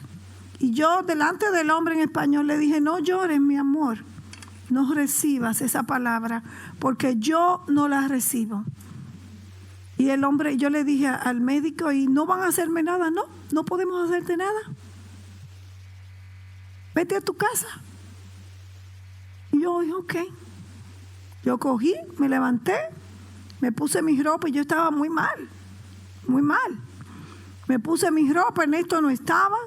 Y yo, delante del hombre en español, le dije: no llores, mi amor. No recibas esa palabra, porque yo no la recibo. Y el hombre, yo le dije al médico, ¿y no van a hacerme nada? No, no podemos hacerte nada. Vete a tu casa. Y yo dije, ok. Yo cogí, me levanté, me puse mis ropas y yo estaba muy mal, muy mal. Me puse mis ropas, Ernesto no estaba.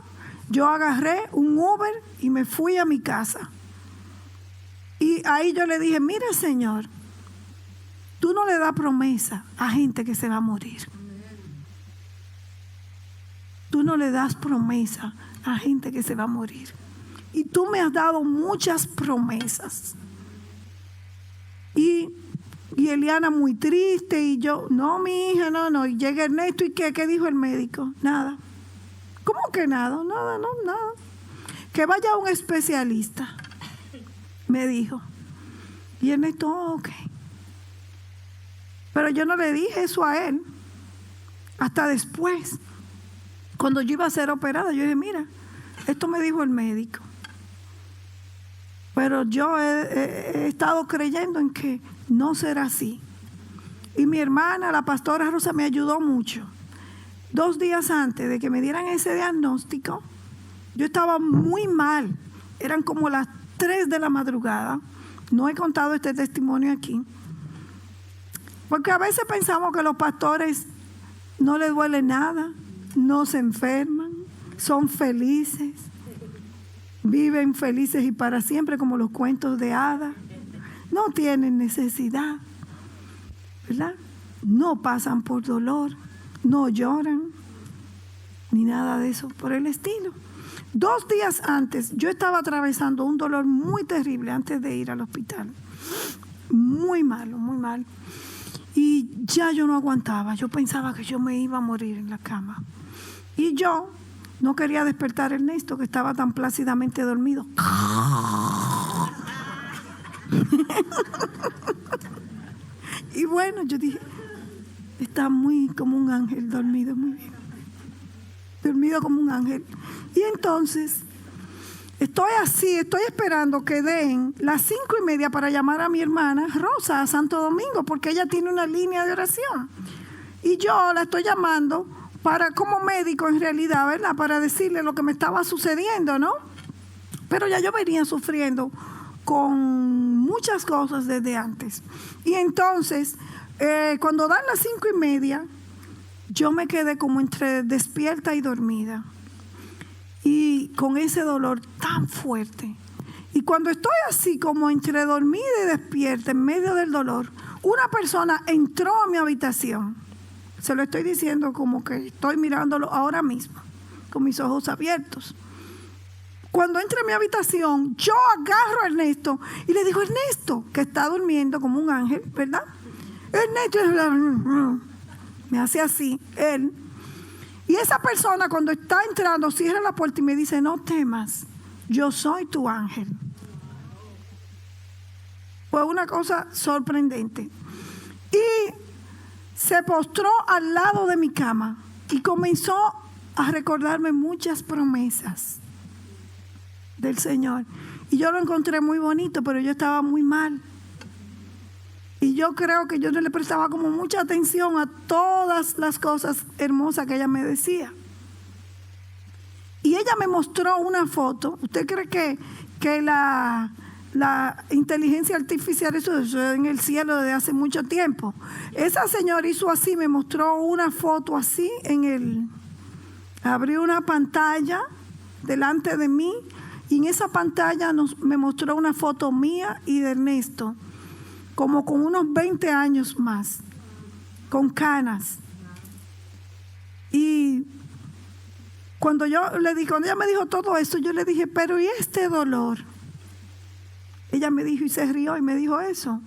Yo agarré un Uber y me fui a mi casa. Y ahí yo le dije, mira, Señor, tú no le das promesa a gente que se va a morir. Tú no le das promesa a gente que se va a morir. Y tú me has dado muchas promesas. Y Eliana muy triste y yo, no, mi hija, no. Y llega Ernesto y ¿qué dijo el médico? Nada. ¿Cómo que nada? Nada. Que vaya un especialista, me dijo. Y Ernesto, ok. Pero yo no le dije eso a él. Hasta después, cuando yo iba a ser operada, yo dije, mira, esto me dijo el médico. Pero yo he estado creyendo en que no será así. Y mi hermana, la pastora Rosa, me ayudó mucho. 2 días antes de que me dieran ese diagnóstico, yo estaba muy mal. Eran como las 3 de la madrugada. No he contado este testimonio aquí. Porque a veces pensamos que los pastores no les duele nada, no se enferman, son felices, viven felices y para siempre como los cuentos de hadas. No tienen necesidad, ¿verdad? No pasan por dolor, no lloran, ni nada de eso por el estilo. 2 días antes, yo estaba atravesando un dolor muy terrible antes de ir al hospital. Muy malo, muy mal. Y ya yo no aguantaba, yo pensaba que yo me iba a morir en la cama. Y yo no quería despertar a Ernesto, que estaba tan plácidamente dormido. Y bueno, yo dije, está muy como un ángel dormido, muy bien. Dormido como un ángel. Y entonces, estoy esperando que den las 5:30 para llamar a mi hermana Rosa a Santo Domingo, porque ella tiene una línea de oración. Y yo la estoy llamando como médico en realidad, ¿verdad? Para decirle lo que me estaba sucediendo, ¿no? Pero ya yo venía sufriendo con muchas cosas desde antes. Y entonces, cuando dan las 5:30, yo me quedé como entre despierta y dormida. Y con ese dolor tan fuerte. Y cuando estoy así como entre dormida y despierta en medio del dolor, una persona entró a mi habitación. Se lo estoy diciendo como que estoy mirándolo ahora mismo, con mis ojos abiertos. Cuando entra a mi habitación, yo agarro a Ernesto y le digo, Ernesto, que está durmiendo como un ángel, ¿verdad? Ernesto, me hace así, él. Y esa persona cuando está entrando cierra la puerta y me dice, no temas, yo soy tu ángel. Fue una cosa sorprendente. Y se postró al lado de mi cama y comenzó a recordarme muchas promesas del Señor. Y yo lo encontré muy bonito, pero yo estaba muy mal. Y yo creo que yo no le prestaba como mucha atención a todas las cosas hermosas que ella me decía. Y ella me mostró una foto. ¿Usted cree que la inteligencia artificial eso en el cielo desde hace mucho tiempo? Esa señora hizo así, me mostró una foto así abrió una pantalla delante de mí y en esa pantalla me mostró una foto mía y de Ernesto, como con unos 20 años más, con canas. Y cuando ella me dijo todo eso, yo le dije, pero ¿y este dolor? Ella me dijo y se rió y me dijo, eso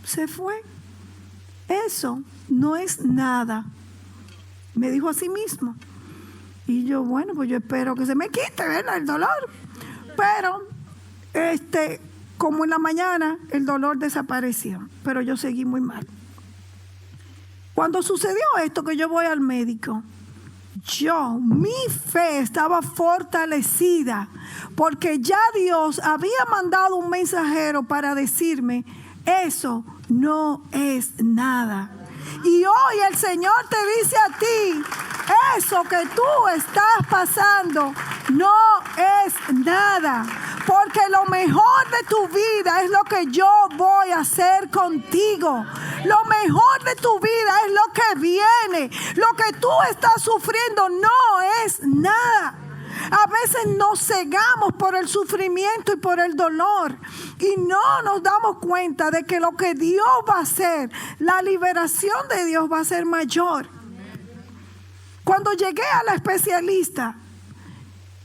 se fue. Eso no es nada. Me dijo a sí mismo. Y yo, bueno, pues yo espero que se me quite, ¿verdad? El dolor. Pero, como en la mañana, el dolor desapareció. Pero yo seguí muy mal. Cuando sucedió esto, que yo voy al médico, mi fe estaba fortalecida porque ya Dios había mandado un mensajero para decirme, eso no es nada. Y hoy el Señor te dice a ti, eso que tú estás pasando no es nada. Porque lo mejor de tu vida es lo que yo voy a hacer contigo. Lo mejor de tu vida es lo que viene. Lo que tú estás sufriendo no es nada. A veces nos cegamos por el sufrimiento y por el dolor y no nos damos cuenta de que lo que Dios va a hacer, la liberación de Dios va a ser mayor. Cuando llegué a la especialista,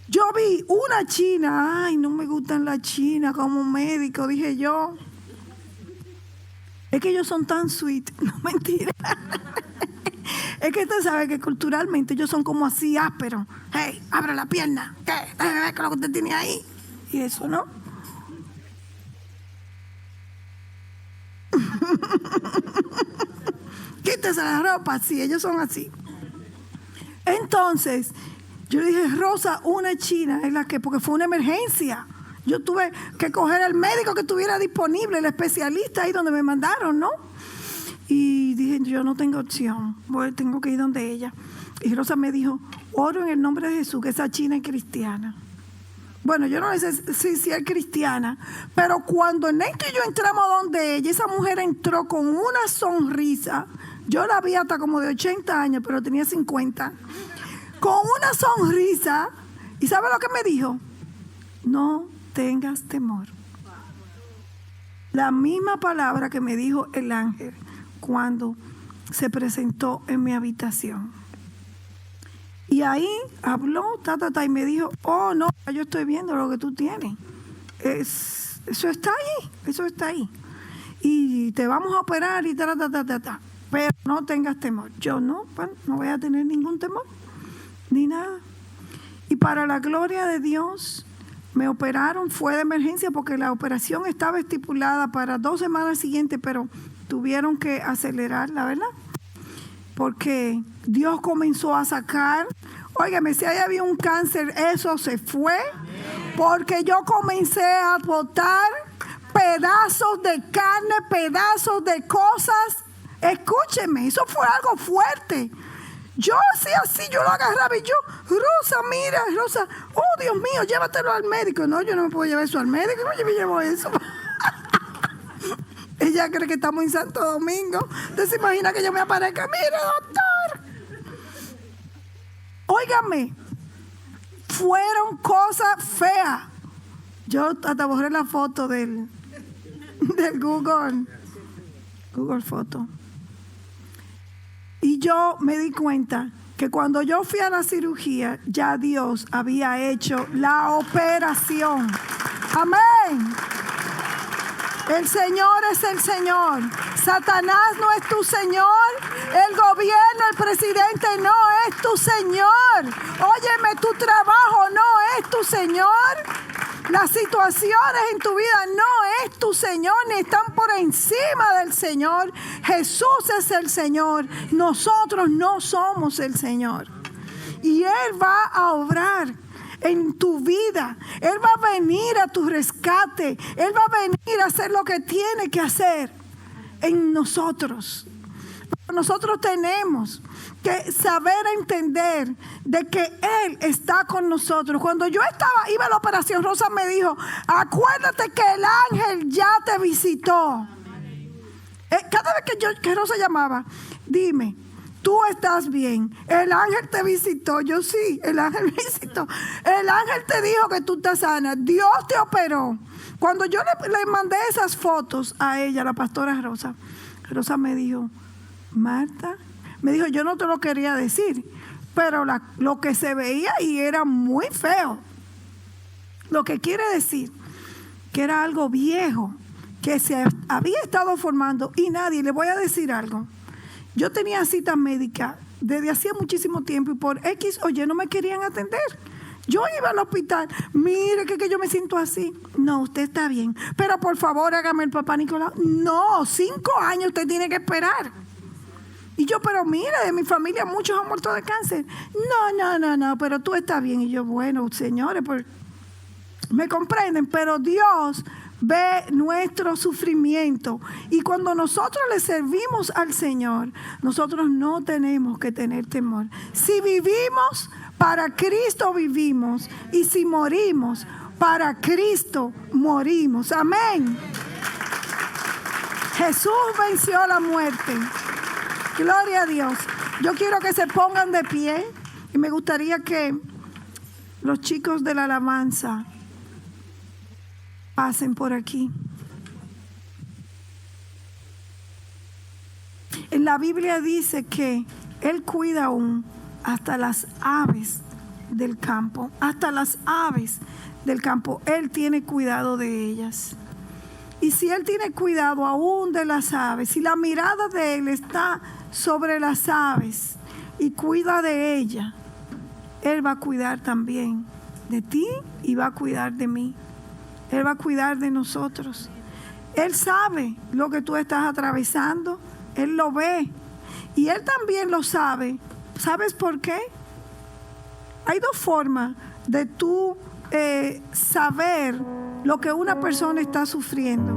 yo vi una china. Ay, no me gustan las chinas como médico, dije yo. Es que ellos son tan sweet. No, mentira. Es que usted sabe que culturalmente ellos son como así ásperos. Hey, abre la pierna. ¿Qué? Déjame ver lo que usted tiene ahí. Y eso, ¿no? Quítese la ropa. Sí, ellos son así. Entonces, yo le dije, Rosa, una china es la que, porque fue una emergencia. Yo tuve que coger al médico que estuviera disponible, el especialista ahí donde me mandaron, ¿no? Y dije, yo no tengo opción, tengo que ir donde ella. Y Rosa me dijo, oro en el nombre de Jesús, que esa china es cristiana. Bueno, yo no sé si es cristiana, pero cuando Ernesto y yo entramos donde ella, esa mujer entró con una sonrisa. Yo la vi hasta como de 80 años, pero tenía 50. Con una sonrisa. ¿Y sabe lo que me dijo? No tengas temor. La misma palabra que me dijo el ángel cuando se presentó en mi habitación. Y ahí habló, y me dijo, oh no, yo estoy viendo lo que tú tienes. Eso está ahí. Y te vamos a operar y pero no tengas temor. Yo no voy a tener ningún temor, ni nada. Y para la gloria de Dios, me operaron, fue de emergencia porque la operación estaba estipulada para 2 semanas siguientes, pero tuvieron que acelerarla, ¿verdad? Porque Dios comenzó a sacar. Óigame, si ahí había un cáncer, eso se fue. Porque yo comencé a botar pedazos de carne, pedazos de cosas. Escúcheme, eso fue algo fuerte. Yo hacía así, yo lo agarraba y yo, Rosa, mira, Rosa, oh Dios mío, llévatelo al médico. No, yo no me puedo llevar eso al médico, no, yo me llevo eso. Ella cree que estamos en Santo Domingo. Usted se imagina que yo me aparezca, mire, doctor. Óigame, fueron cosas feas. Yo hasta borré la foto del Google Foto. Y yo me di cuenta que cuando yo fui a la cirugía, ya Dios había hecho la operación. Amén. El Señor es el Señor. Satanás no es tu Señor. El gobierno, el presidente no es tu Señor. Óyeme, tu trabajo no es tu Señor. Las situaciones en tu vida no es tu Señor, ni están por encima del Señor. Jesús es el Señor. Nosotros no somos el Señor. Y Él va a obrar en tu vida. Él va a venir a tu rescate. Él va a venir a hacer lo que tiene que hacer en nosotros. Nosotros tenemos que saber entender de que Él está con nosotros. Cuando yo iba a la operación, Rosa me dijo, acuérdate que el ángel ya te visitó. Cada vez que Rosa llamaba, dime, tú estás bien, el ángel te visitó. Yo sí, el ángel me visitó. El ángel te dijo que tú estás sana. Dios te operó. Cuando yo le mandé esas fotos a ella, la pastora Rosa, Rosa me dijo, Marta, me dijo, yo no te lo quería decir, pero lo que se veía ahí era muy feo. Lo que quiere decir que era algo viejo, que se había estado formando y nadie, le voy a decir algo. Yo tenía cita médica desde hacía muchísimo tiempo y por X o Y no me querían atender. Yo iba al hospital, mire que yo me siento así. No, usted está bien, pero por favor hágame el papá Nicolau. No, 5 años usted tiene que esperar. Y yo, pero mira, de mi familia muchos han muerto de cáncer. No, pero tú estás bien. Y yo, bueno, señores, pues me comprenden, pero Dios ve nuestro sufrimiento. Y cuando nosotros le servimos al Señor, nosotros no tenemos que tener temor. Si vivimos, para Cristo vivimos. Y si morimos, para Cristo morimos. Amén. Jesús venció la muerte. Gloria a Dios. Yo quiero que se pongan de pie. Y me gustaría que los chicos de la alabanza pasen por aquí. En la Biblia dice que Él cuida aún hasta las aves del campo. Hasta las aves del campo. Él tiene cuidado de ellas. Y si Él tiene cuidado aún de las aves, si la mirada de Él está sobre las aves y cuida de ellas, Él va a cuidar también de ti y va a cuidar de mí. Él va a cuidar de nosotros. Él sabe lo que tú estás atravesando. Él lo ve. Y Él también lo sabe. ¿Sabes por qué? Hay dos formas de tú saber lo que una persona está sufriendo.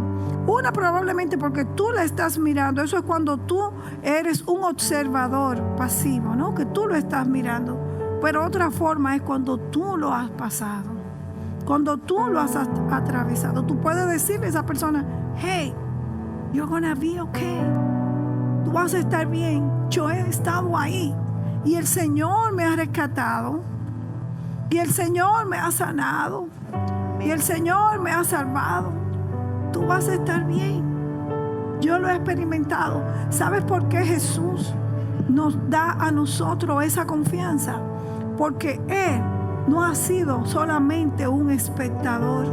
Una, probablemente porque tú la estás mirando. Eso es cuando tú eres un observador pasivo, ¿no? Que tú lo estás mirando. Pero otra forma es cuando tú lo has pasado. Cuando tú lo has atravesado. Tú puedes decirle a esa persona: hey, you're gonna be okay. Tú vas a estar bien. Yo he estado ahí. Y el Señor me ha rescatado. Y el Señor me ha sanado. Y el Señor me ha salvado. Tú vas a estar bien. Yo lo he experimentado. ¿Sabes por qué Jesús nos da a nosotros esa confianza? Porque Él no ha sido solamente un espectador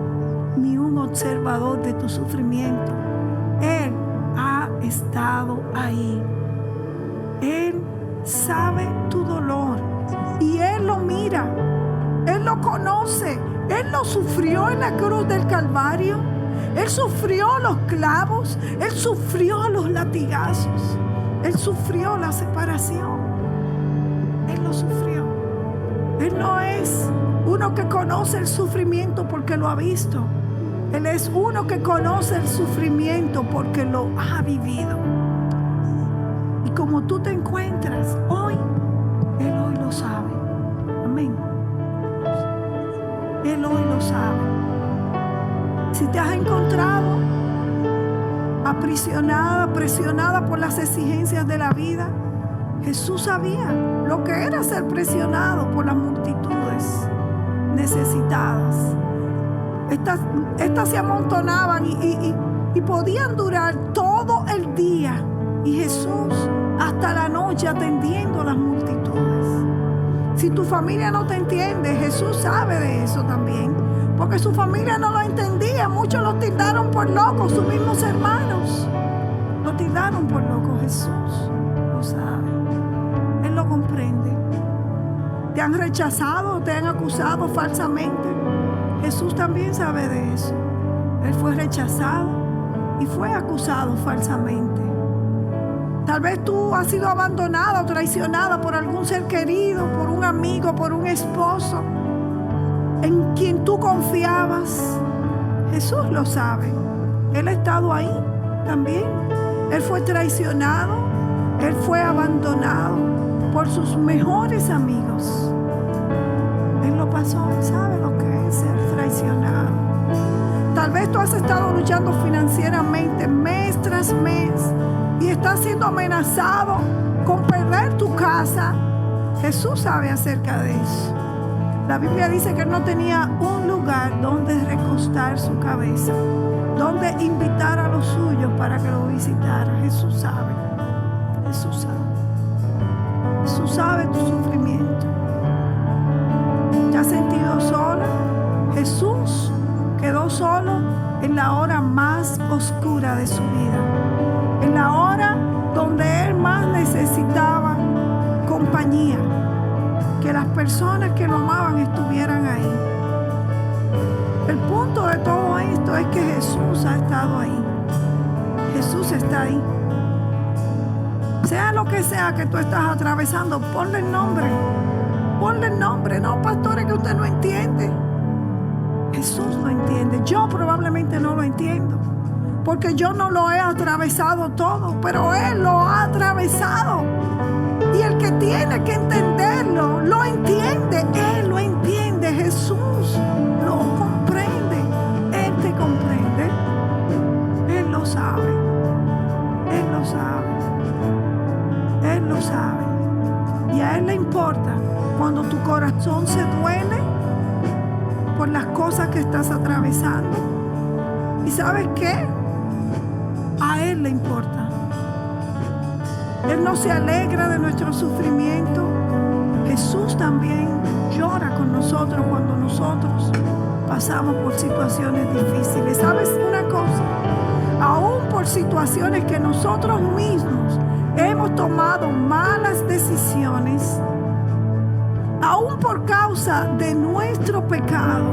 ni un observador de tu sufrimiento. Él ha estado ahí. Él sabe tu dolor y Él lo mira. Él lo conoce. Él lo sufrió en la cruz del Calvario. Él sufrió los clavos. Él sufrió los latigazos. Él sufrió la separación. Él lo sufrió. Él no es uno que conoce el sufrimiento porque lo ha visto. Él es uno que conoce el sufrimiento porque lo ha vivido. Y como tú te encuentras hoy, Él hoy lo sabe. Amén. Él hoy lo sabe. Si te has encontrado aprisionada, presionada por las exigencias de la vida, Jesús sabía lo que era ser presionado por las multitudes necesitadas. Estas se amontonaban y podían durar todo el día. Y Jesús hasta la noche atendiendo a las multitudes. Si tu familia no te entiende, Jesús sabe de eso también. Porque su familia no lo entendía. Muchos lo tildaron por loco, sus mismos hermanos. Lo tildaron por loco. Jesús lo sabe. Él lo comprende. Te han rechazado, te han acusado falsamente. Jesús también sabe de eso. Él fue rechazado y fue acusado falsamente. Tal vez tú has sido abandonada o traicionada por algún ser querido, por un amigo, por un esposo en quien tú confiabas. Jesús lo sabe. Él ha estado ahí también. Él fue traicionado. Él fue abandonado por sus mejores amigos. Él lo pasó. Él sabe lo que es ser traicionado. Tal vez tú has estado luchando financieramente mes tras mes y estás siendo amenazado con perder tu casa. Jesús sabe acerca de eso. La Biblia dice que Él no tenía un lugar donde recostar su cabeza, donde invitar a los suyos para que lo visitaran. Jesús sabe. Jesús sabe. Jesús sabe tu sufrimiento. ¿Te has sentido sola? Jesús quedó solo en la hora más oscura de su vida. En la hora donde Él más necesitaba compañía. Que las personas que lo amaban estuvieran ahí. El punto de todo esto es que Jesús ha estado ahí. Jesús está ahí. Sea lo que sea que tú estás atravesando, ponle el nombre. Ponle el nombre. No, pastores, que usted no entiende. Jesús lo entiende. Yo probablemente no lo entiendo, porque yo no lo he atravesado todo, pero Él lo ha atravesado. Y el que tiene que entenderlo, lo entiende. Él lo entiende. Jesús lo comprende. Él te comprende. Él lo sabe. Él lo sabe. Él lo sabe. Y a Él le importa cuando tu corazón se duele por las cosas que estás atravesando. ¿Y sabes qué? A Él le importa. Él no se alegra de nuestro sufrimiento. Jesús también llora con nosotros cuando nosotros pasamos por situaciones difíciles. ¿Sabes una cosa? Aún por situaciones que nosotros mismos hemos tomado malas decisiones, aún por causa de nuestro pecado,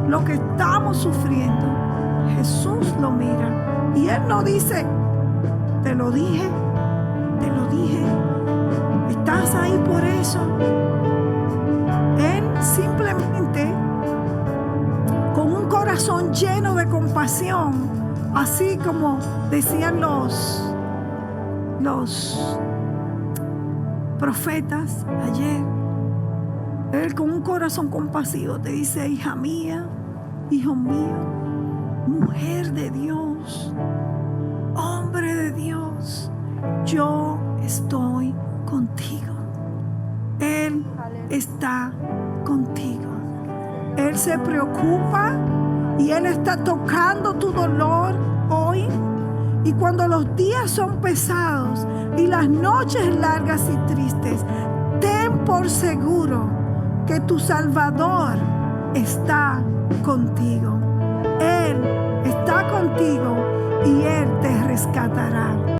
lo que estamos sufriendo, Jesús lo mira. Y Él no dice, te lo dije, estás ahí por eso. Él simplemente, con un corazón lleno de compasión, así como decían los profetas ayer, Él con un corazón compasivo te dice, hija mía, hijo mío, mujer de Dios, hombre de Dios, yo estoy contigo. Él está contigo. Él se preocupa y Él está tocando tu dolor hoy. Y cuando los días son pesados y las noches largas y tristes, ten por seguro que tu Salvador está contigo. Él está contigo y Él te rescatará.